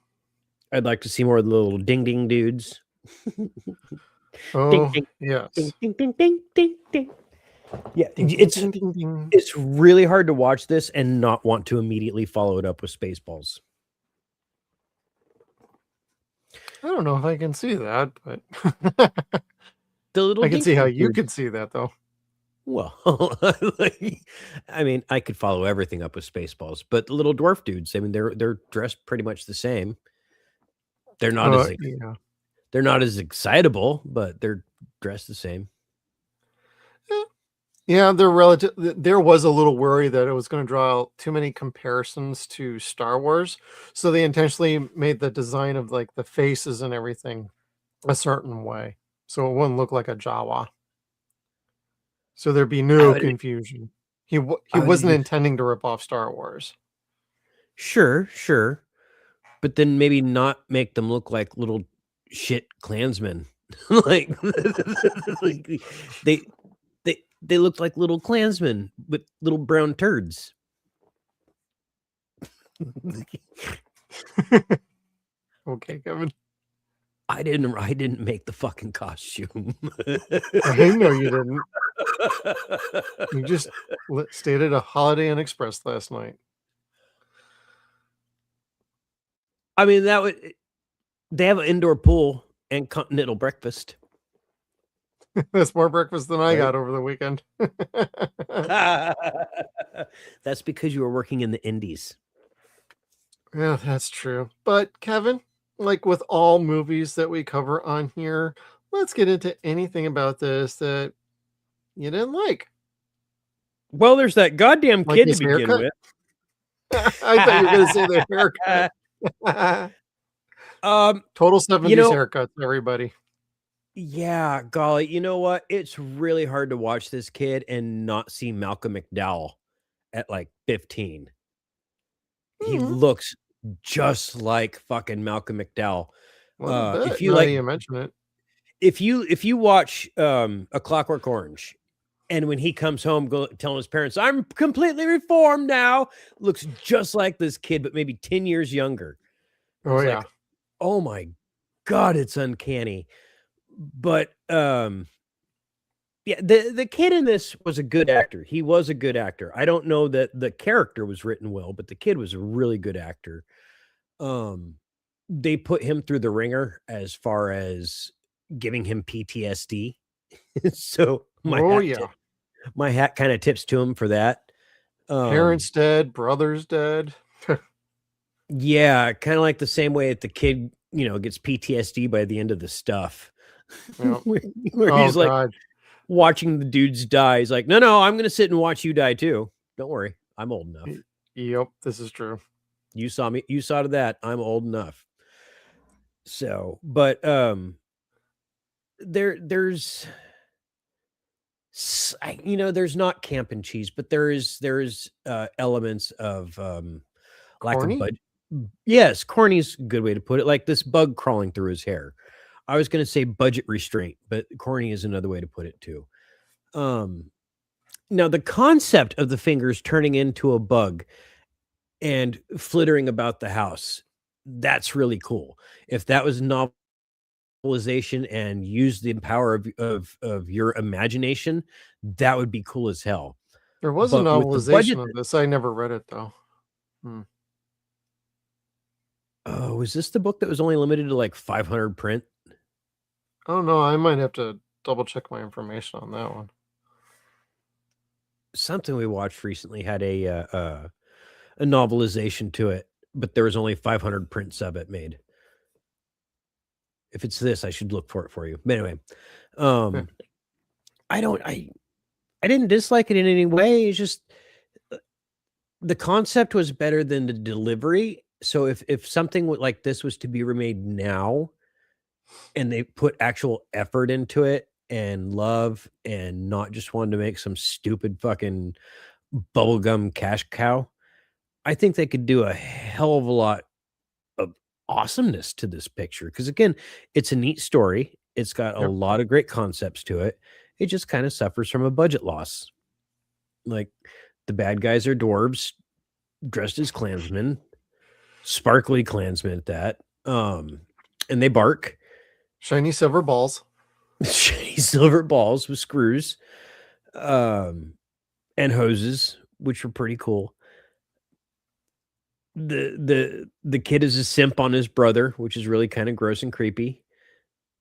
I'd like to see more of the little ding ding dudes. Oh ding, yes. ding, ding, ding, ding, ding, ding. Yeah, Ding, ding, ding, ding. it's really hard to watch this and not want to immediately follow it up with Spaceballs. I don't know if I can see that, but The little I can ding see how ding you dudes. could see that though. Well, I mean, I could follow everything up with Spaceballs, but the little dwarf dudes, I mean, they're dressed pretty much the same. They're not Yeah. they're not as excitable, but they're dressed the same. Yeah, they're relative. There was a little worry that it was going to draw out too many comparisons to Star Wars, so they intentionally made the design of like the faces and everything a certain way, so it wouldn't look like a Jawa. So there'd be no confusion. He wasn't intending to rip off Star Wars. Sure, but then maybe not make them look like little shit Klansmen. like, like They looked like little Klansmen with little brown turds. Okay, Kevin. I didn't make the fucking costume. I know you didn't. You just stayed at a Holiday Inn Express last night. I mean, they have an indoor pool and continental breakfast. That's more breakfast than I Right. got over the weekend. That's because you were working in the Indies. Yeah, that's true. But Kevin, like with all movies that we cover on here, let's get into anything about this that you didn't like. Well, there's that goddamn Like kid to his begin haircut? with. I thought you were going to say the haircut. Total 70s haircuts, everybody. Yeah, golly, you know what? It's really hard to watch this kid and not see Malcolm McDowell at like 15. He looks just like fucking Malcolm McDowell. If you like, you mention it. If you watch A Clockwork Orange, and when he comes home telling his parents, "I'm completely reformed now," looks just like this kid, but maybe 10 years younger. Oh yeah. Like, oh my God, it's uncanny. But yeah, the kid in this was a good actor. He was a good actor. I don't know that the character was written well, but the kid was a really good actor. They put him through the ringer as far as giving him PTSD. So my hat kind of tips to him for that. Parents dead, brothers dead. Yeah, kind of like the same way that the kid, gets PTSD by the end of the stuff. Yep. where he's like watching the dudes die. He's like, no, I'm going to sit and watch you die too. Don't worry. I'm old enough. Yep, this is true. You saw me. You saw to that. I'm old enough. So, but there's not camp and cheese, but there's elements of lack of budget. Yes, corny's a good way to put it. Like this bug crawling through his hair. I was going to say budget restraint, but corny is another way to put it too. Now the concept of the fingers turning into a bug and flittering about the house, that's really cool. If that was novelization and used the power of your imagination, that would be cool as hell. There was a novelization of this. I never read it though. Oh, was this the book that was only limited to like 500 print? Oh no, I might have to double check my information on that one. Something we watched recently had a novelization to it, but there was only 500 prints of it made. If it's this, I should look for it for you. But anyway, I didn't dislike it in any way. It's just the concept was better than the delivery. So if something like this was to be remade now, and they put actual effort into it and love and not just wanted to make some stupid fucking bubblegum cash cow, I think they could do a hell of a lot of awesomeness to this picture. Because again, it's a neat story. It's got a lot of great concepts to it. It just kind of suffers from a budget loss. Like the bad guys are dwarves dressed as Klansmen, sparkly Klansmen at that. And they bark. Shiny silver balls. Shiny silver balls with screws. And hoses, which were pretty cool. The kid is a simp on his brother, which is really kind of gross and creepy.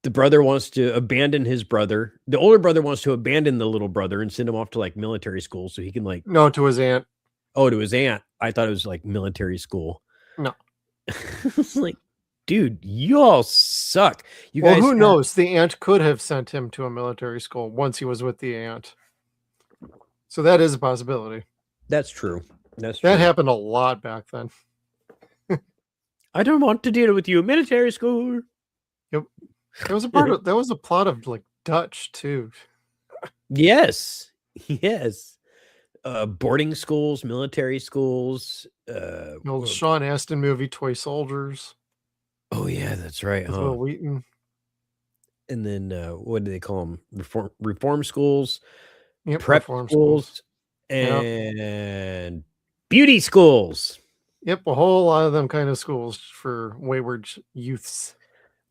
The brother wants to abandon his brother. The older brother wants to abandon the little brother and send him off to like military school so he can like... No, to his aunt. Oh, to his aunt. I thought it was like military school. No. It's like, dude, you all suck. You guys. Well, who knows? The aunt could have sent him to a military school once he was with the aunt. So that is a possibility. That's true. That happened a lot back then. I don't want to deal with you. Military school. Yep. That was a part of. That was a plot of like Dutch too. Yes. Yes. Boarding schools, military schools. Old Sean Astin movie, Toy Soldiers. Oh yeah, that's right. Will Wheaton. And then what do they call them? Reform schools. Yep, prep reform schools, Yep. and beauty schools. Yep, a whole lot of them kind of schools for wayward youths.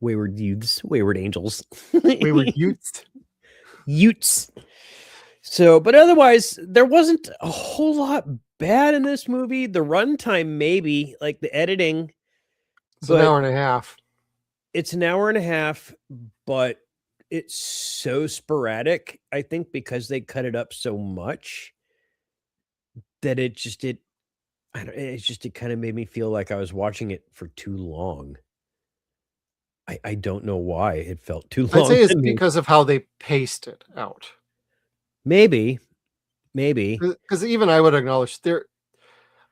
Wayward youths, wayward angels. Wayward youths. Utes. So, but otherwise, there wasn't a whole lot bad in this movie. The runtime, maybe, like the editing. It's an hour and a half. It's an hour and a half, but it's so sporadic, I think, because they cut it up so much that it kind of made me feel like I was watching it for too long. I don't know why it felt too long. I'd say it's because of how they paced it out. Maybe. Because even I would acknowledge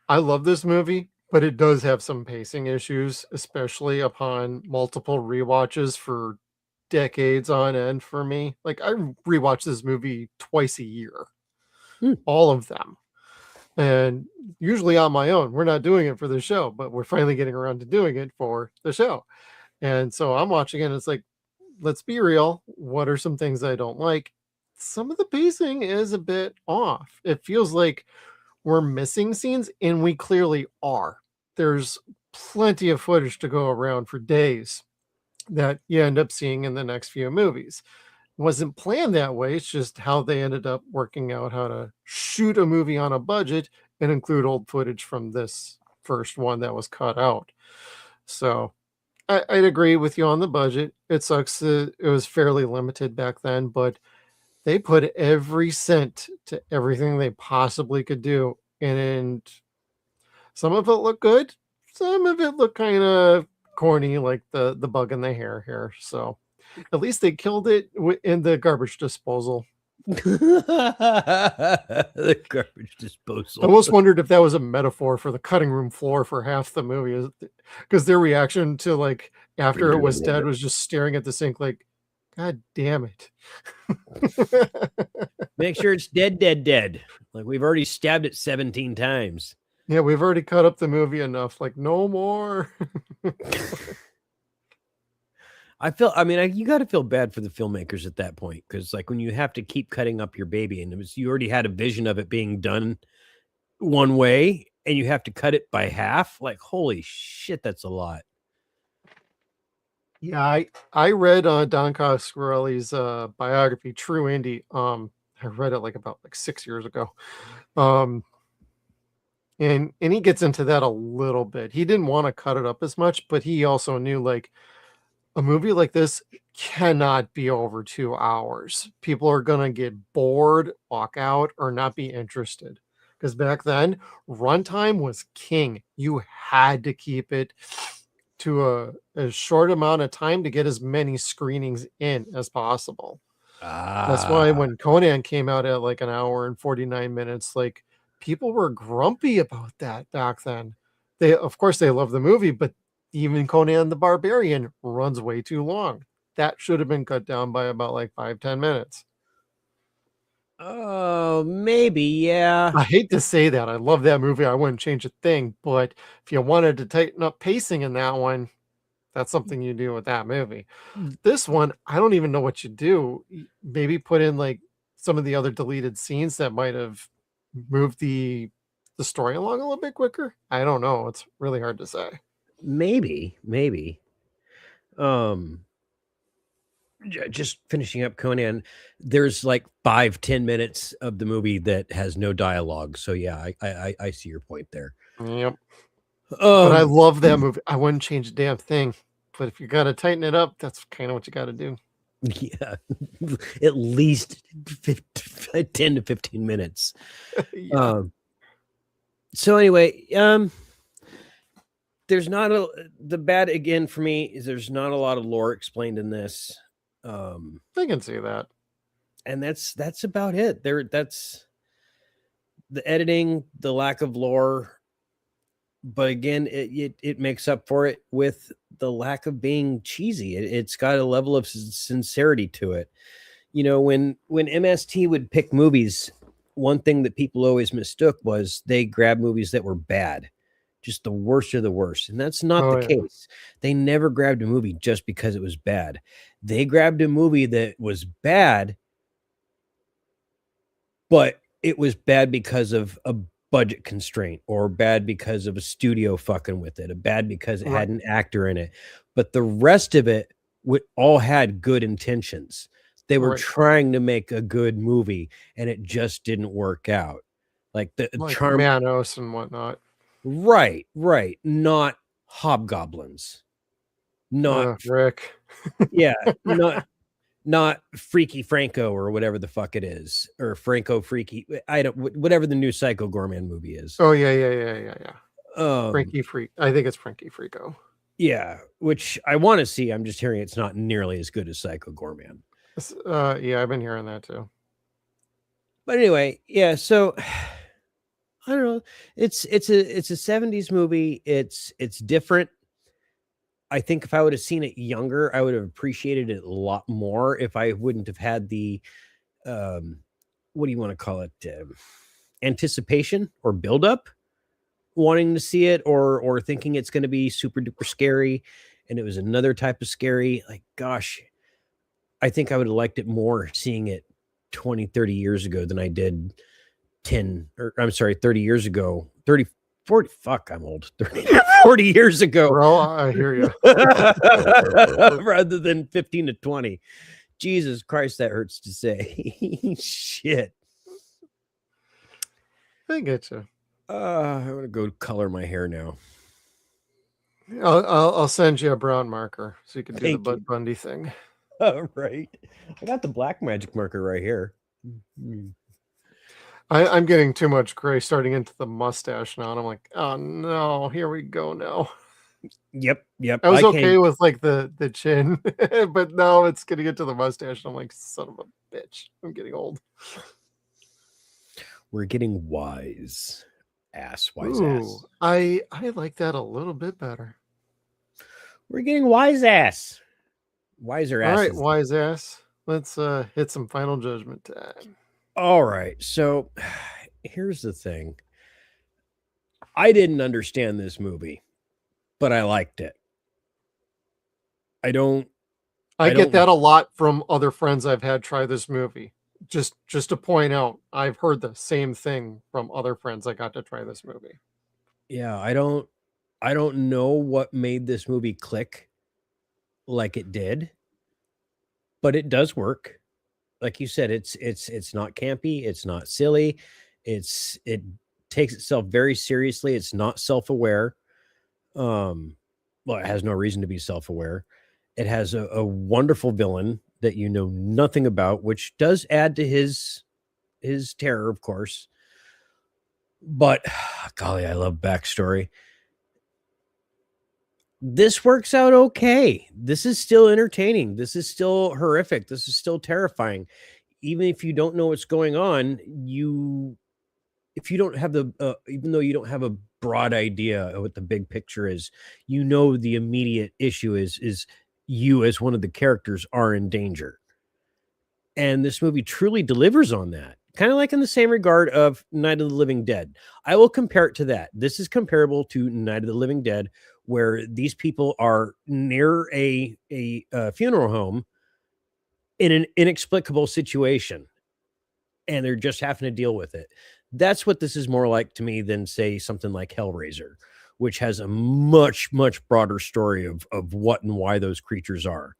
I love this movie, but it does have some pacing issues, especially upon multiple rewatches for decades on end for me. Like I rewatch this movie twice a year. All of them. And usually on my own. We're not doing it for the show, but we're finally getting around to doing it for the show. And so I'm watching it and it's like, let's be real. What are some things I don't like? Some of the pacing is a bit off. It feels like we're missing scenes, and we clearly are. There's plenty of footage to go around for days that you end up seeing in the next few movies. It wasn't planned that way. It's just how they ended up working out how to shoot a movie on a budget and include old footage from this first one that was cut out. So I'd agree with you on the budget. It sucks that it was fairly limited back then, but they put every cent to everything they possibly could do. And some of it looked good. Some of it looked kind of corny, like the bug in the hair here. So at least they killed it in the garbage disposal. The garbage disposal. I almost wondered if that was a metaphor for the cutting room floor for half the movie, because their reaction to like after it was dead was just staring at the sink like, God damn it. Make sure it's dead. Like we've already stabbed it 17 times. Yeah, we've already cut up the movie enough. Like, no more. You got to feel bad for the filmmakers at that point, because like when you have to keep cutting up your baby and you already had a vision of it being done one way and you have to cut it by half, like holy shit, that's a lot. Yeah, I read Don Coscarelli's biography, True Indie. I read it about 6 years ago. And he gets into that a little bit. He didn't want to cut it up as much, but he also knew like a movie like this cannot be over 2 hours. People are going to get bored, walk out, or not be interested. Because back then, runtime was king. You had to keep it to a short amount of time to get as many screenings in as possible. That's why when Conan came out at like an hour and 49 minutes, like people were grumpy about that back then. Of course they love the movie, but even Conan the Barbarian runs way too long. That should have been cut down by about 5-10 minutes. Oh, maybe, yeah. I hate to say that. I love that movie. I wouldn't change a thing. But if you wanted to tighten up pacing in that one, that's something you do with that movie. This one, I don't even know what you do. Maybe put in some of the other deleted scenes that might have moved the story along a little bit quicker. I don't know. It's really hard to say. Maybe. Just finishing up Conan, there's 5-10 minutes of the movie that has no dialogue. So yeah, I see your point there. Yep. But I love that movie. I wouldn't change a damn thing. But if you got to tighten it up, that's kind of what you got to do. Yeah, at least 10 to 15 minutes. Yeah. So anyway, there's not the bad again for me is there's not a lot of lore explained in this. I can see that, and that's about it. That's the editing, the lack of lore, but again, it makes up for it with the lack of being cheesy. It's got a level of sincerity to it. You know, when MST would pick movies, one thing that people always mistook was they grabbed movies that were bad, just the worst of the worst. And that's not the case. They never grabbed a movie just because it was bad. They grabbed a movie that was bad but it was bad because of a budget constraint, or bad because of a studio fucking with it, or bad because it had an actor in it. But the rest of it all had good intentions. They were trying to make a good movie, and it just didn't work out. Like the charm, Manos and whatnot. right, not hobgoblins, not Rick. yeah, not Freaky Franco or whatever the fuck it is, or Franco Freaky. I don't, whatever the new Psycho Gorman movie is. Oh yeah. Frankie Freak. I think it's Frankie Freako. Yeah, which I want to see. I'm just hearing it's not nearly as good as Psycho Gorman. Yeah, I've been hearing that too. But anyway, yeah. So I don't know. It's a 70s movie. It's different. I think if I would have seen it younger, I would have appreciated it a lot more. If I wouldn't have had the what do you want to call it, anticipation or buildup, wanting to see it, or thinking it's going to be super duper scary, and it was another type of scary. Like, gosh, I think I would have liked it more seeing it 20, 30 years ago than I did 30 years ago. 30, 40, fuck, I'm old. 30, 40 years ago. Bro, I hear you. Rather than 15 to 20. Jesus Christ, that hurts to say. Shit. I get you. I'm gonna go color my hair now. I'll send you a brown marker so you can do the Bud Bundy thing. All right. I got the black magic marker right here. I'm getting too much gray starting into the mustache now, and I'm like, oh no, here we go now. Yep. I was okay with like the chin, but now it's getting into the mustache, and I'm like, son of a bitch, I'm getting old. We're getting wise. Ass. I like that a little bit better. We're getting wise ass. Wiser ass. All right, wise ass. Let's hit some final judgment time. All right. So here's the thing. I didn't understand this movie, but I liked it. I get that a lot from other friends I've had try this movie. Just to point out, I've heard the same thing from other friends that got to try this movie. Yeah, I don't know what made this movie click like it did, but it does work. Like you said, it's not campy, it's not silly, it takes itself very seriously, it's not self-aware. Well, it has no reason to be self-aware. It has a wonderful villain that you know nothing about, which does add to his terror, of course. But golly, I love backstory. This works out okay. This is still entertaining. This is still horrific. This is still terrifying. Even if you don't know what's going on, if you don't have even though you don't have a broad idea of what the big picture is, you know the immediate issue is you as one of the characters are in danger. And this movie truly delivers on that. Kind of like in the same regard of Night of the Living Dead. I will compare it to that. This is comparable to Night of the Living Dead, where these people are near a funeral home in an inexplicable situation, and they're just having to deal with it. That's what this is more like to me than, say, something like Hellraiser, which has a much, much broader story of what and why those creatures are.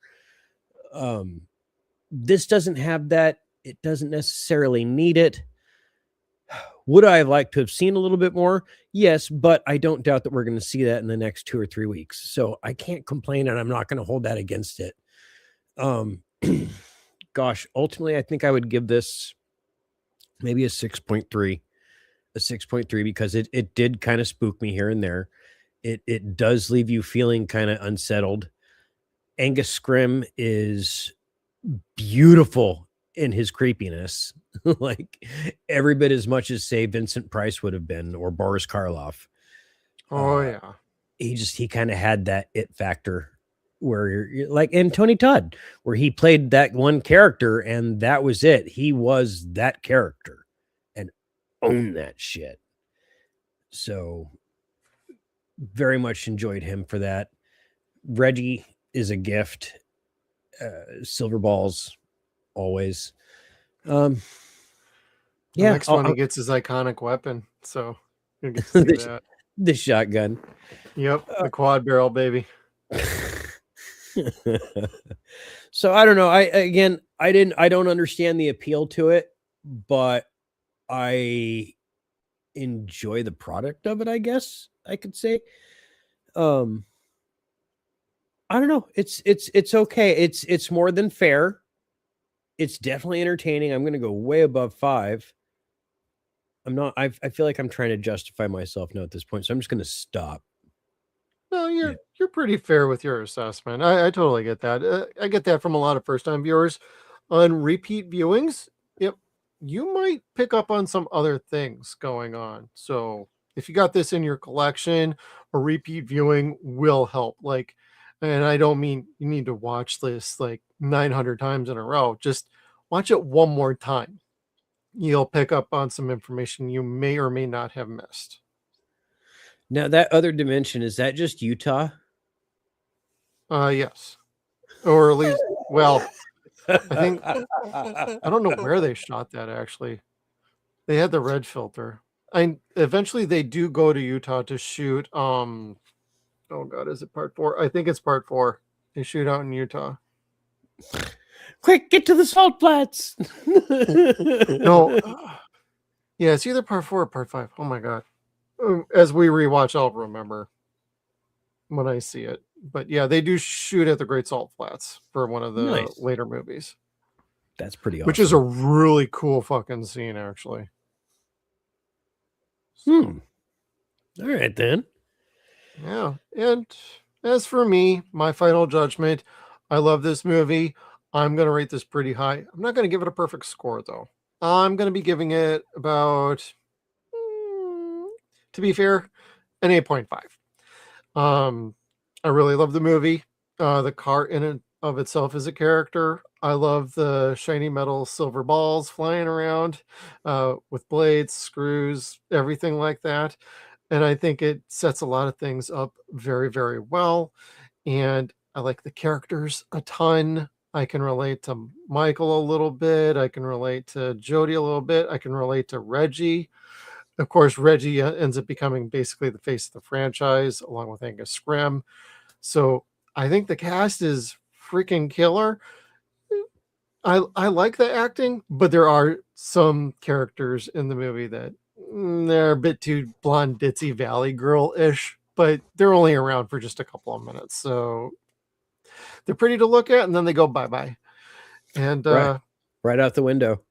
This doesn't have that. It doesn't necessarily need it. Would I have liked to have seen a little bit more? Yes, but I don't doubt that we're going to see that in the next 2 or 3 weeks. So I can't complain, and I'm not going to hold that against it. Gosh, ultimately, I think I would give this maybe a 6.3. A 6.3 because it did kind of spook me here and there. It does leave you feeling kind of unsettled. Angus Scrimm is beautiful in his creepiness, like every bit as much as, say, Vincent Price would have been, or Boris Karloff. Oh yeah, he kind of had that it factor where you're like, and Tony Todd, where he played that one character and that was it. He was that character and owned that shit. So very much enjoyed him for that. Reggie is a gift. Silver balls always. The Yeah, next one, he gets his iconic weapon, so you'll get to see the, that. the shotgun. Yep, the quad barrel, baby. So I don't know. I don't understand the appeal to it, but I enjoy the product of it, I guess I could say. Um I don't know. It's okay. It's more than fair. It's definitely entertaining. I'm gonna go way above 5. I'm not I feel like I'm trying to justify myself now at this point, so I'm just gonna stop. No, Yeah. you're pretty fair with your assessment. I totally get that. I get that from a lot of first time viewers. On repeat viewings, yep, you might pick up on some other things going on. So if you got this in your collection, a repeat viewing will help. Like, and I don't mean you need to watch this like 900 times in a row. Just watch it one more time. You'll pick up on some information you may or may not have missed. Now that other dimension, is that just Utah? Yes. Or at least, well, I think I don't know where they shot that actually. They had the red filter. I eventually they do go to Utah to shoot oh god, is it part 4? I think it's part 4. They shoot out in Utah. Quick, get to the salt flats. No. Yeah, it's either part 4 or part 5. Oh my god. As we rewatch, I'll remember when I see it. But yeah, they do shoot at the Great Salt Flats for one of the Nice. later movies. That's pretty awesome. Which is a really cool fucking scene, actually. All right, then. Yeah. And as for me, my final judgment, I love this movie. I'm going to rate this pretty high. I'm not going to give it a perfect score, though. I'm going to be giving it about, to be fair, an 8.5. I really love the movie. The car in and of itself is a character. I love the shiny metal silver balls flying around with blades, screws, everything like that. And I think it sets a lot of things up very, very well. And I like the characters a ton. I can relate to Michael a little bit. I can relate to Jody a little bit. I can relate to Reggie. Of course, Reggie ends up becoming basically the face of the franchise along with Angus Scrimm. So I think the cast is freaking killer. I like the acting, but there are some characters in the movie that they're a bit too blonde ditzy Valley girl-ish, but they're only around for just a couple of minutes. So they're pretty to look at and then they go bye-bye. And right out the window.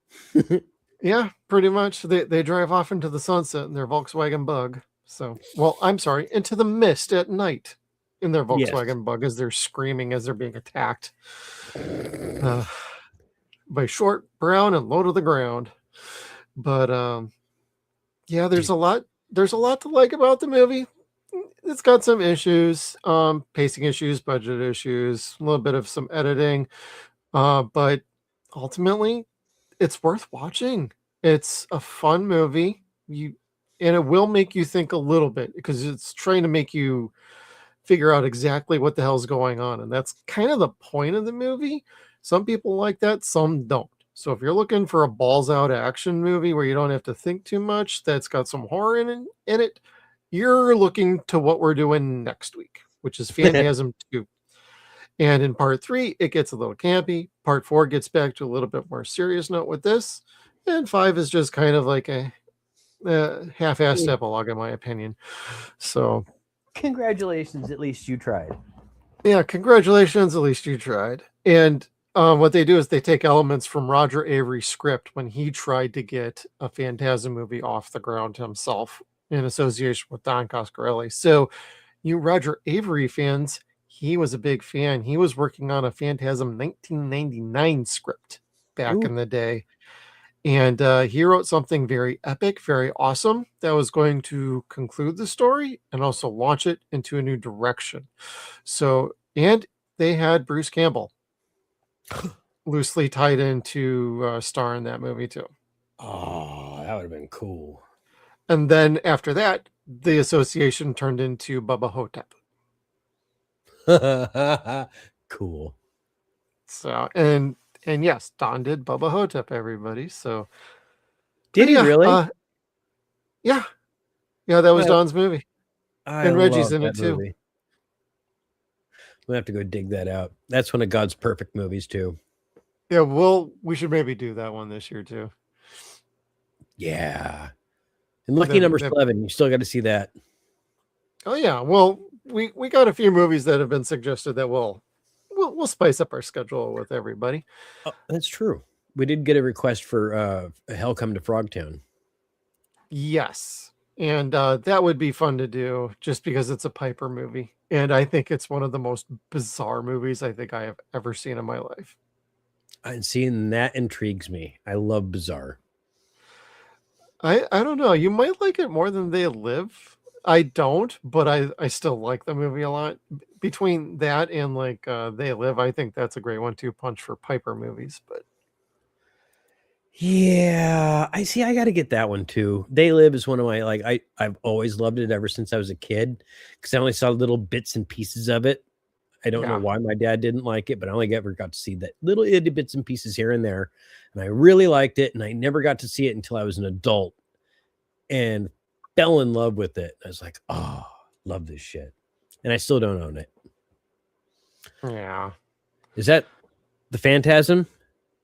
yeah, pretty much. They drive off into the sunset in their Volkswagen Bug. So, well, I'm sorry, into the mist at night in their Volkswagen Bug as they're screaming as they're being attacked by Short, Brown, and Low to the Ground. But yeah, there's a lot to like about the movie. It's got some issues, pacing issues, budget issues, a little bit of some editing, but ultimately it's worth watching. It's a fun movie. And it will make you think a little bit because it's trying to make you figure out exactly what the hell's going on. And that's kind of the point of the movie. Some people like that, some don't. So if you're looking for a balls out action movie where you don't have to think too much, that's got some horror in it, you're looking to what we're doing next week, which is Phantasm 2. And in part 3, it gets a little campy. Part 4 gets back to a little bit more serious note with this. And 5 is just kind of like a half-assed epilogue, in my opinion. So congratulations, at least you tried. Yeah, congratulations, at least you tried. And what they do is they take elements from Roger Avery's script when he tried to get a Phantasm movie off the ground himself in association with Don Coscarelli. So you Roger Avery fans, he was a big fan. He was working on a Phantasm 1999 script back in the day. And he wrote something very epic, very awesome that was going to conclude the story and also launch it into a new direction. So, and they had Bruce Campbell loosely tied into star in that movie too. Oh, that would have been cool. And then after that, the association turned into Bubba Hotep. Cool. So, and yes, Don did Bubba Hotep, everybody. So Did he yeah, really? Yeah, that was I, Don's movie, I and Reggie's love in it that too. movie. We'll have to go dig that out. That's one of God's perfect movies too. Yeah, we should maybe do that one this year too. Yeah. And Lucky Number 7, you still got to see that. Oh yeah, well, we got a few movies that have been suggested that we'll spice up our schedule with everybody. Oh, that's true. We did get a request for Hell Come to Frogtown. Yes, and that would be fun to do just because it's a Piper movie, and I think it's one of the most bizarre movies I think I have ever seen in my life. And seeing that intrigues me. I love bizarre. I don't know. You might like it more than They Live. I don't, but I still like the movie a lot. Between that and like They Live, I think that's a great 1-2 punch for Piper movies. But yeah, I see. I got to get that one too. They Live is one of my I've always loved it ever since I was a kid because I only saw little bits and pieces of it. I don't know why my dad didn't like it, but I only ever got to see that little itty bits and pieces here and there, and I really liked it. And I never got to see it until I was an adult, and fell in love with it. I was like, oh, love this shit, and I still don't own it. Yeah, is that the Phantasm?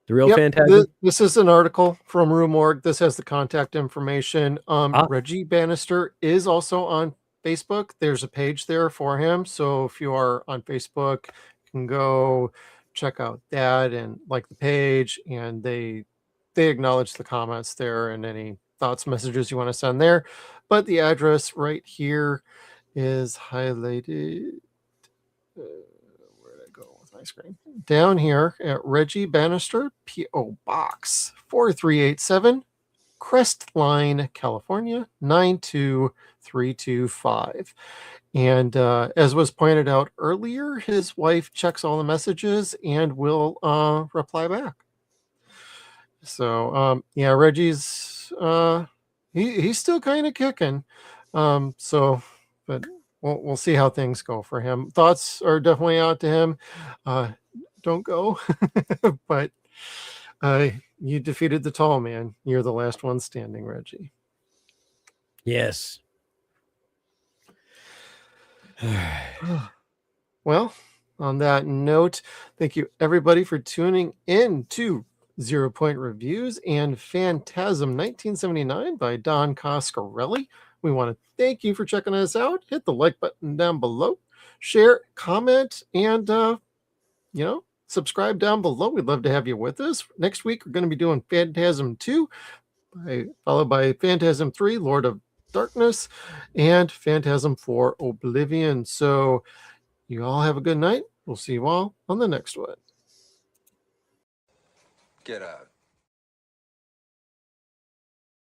The real Phantasm? This is an article from Rue Morgue. This has the contact information. Reggie Bannister is also on Facebook. There's a page there for him. So if you are on Facebook, you can go check out that and like the page. And they acknowledge the comments there and any thoughts, messages you want to send there. But the address right here is highlighted. My screen down here at Reggie Bannister, P.O. Box 4387, Crestline, California 92325. And as was pointed out earlier, his wife checks all the messages and will reply back. So yeah, Reggie's he's still kind of kicking. But we'll see how things go for him. Thoughts are definitely out to him. Don't go, but you defeated the tall man. You're the last one standing, Reggie. Yes. Well, on that note, thank you everybody for tuning in to 0-Point Reviews and Phantasm 1979 by Don Coscarelli. We want to thank you for checking us out. Hit the like button down below, share, comment, and subscribe down below. We'd love to have you with us. Next week, we're going to be doing Phantasm 2, followed by Phantasm 3, Lord of Darkness, and Phantasm 4, Oblivion. So you all have a good night. We'll see you all on the next one. Get out.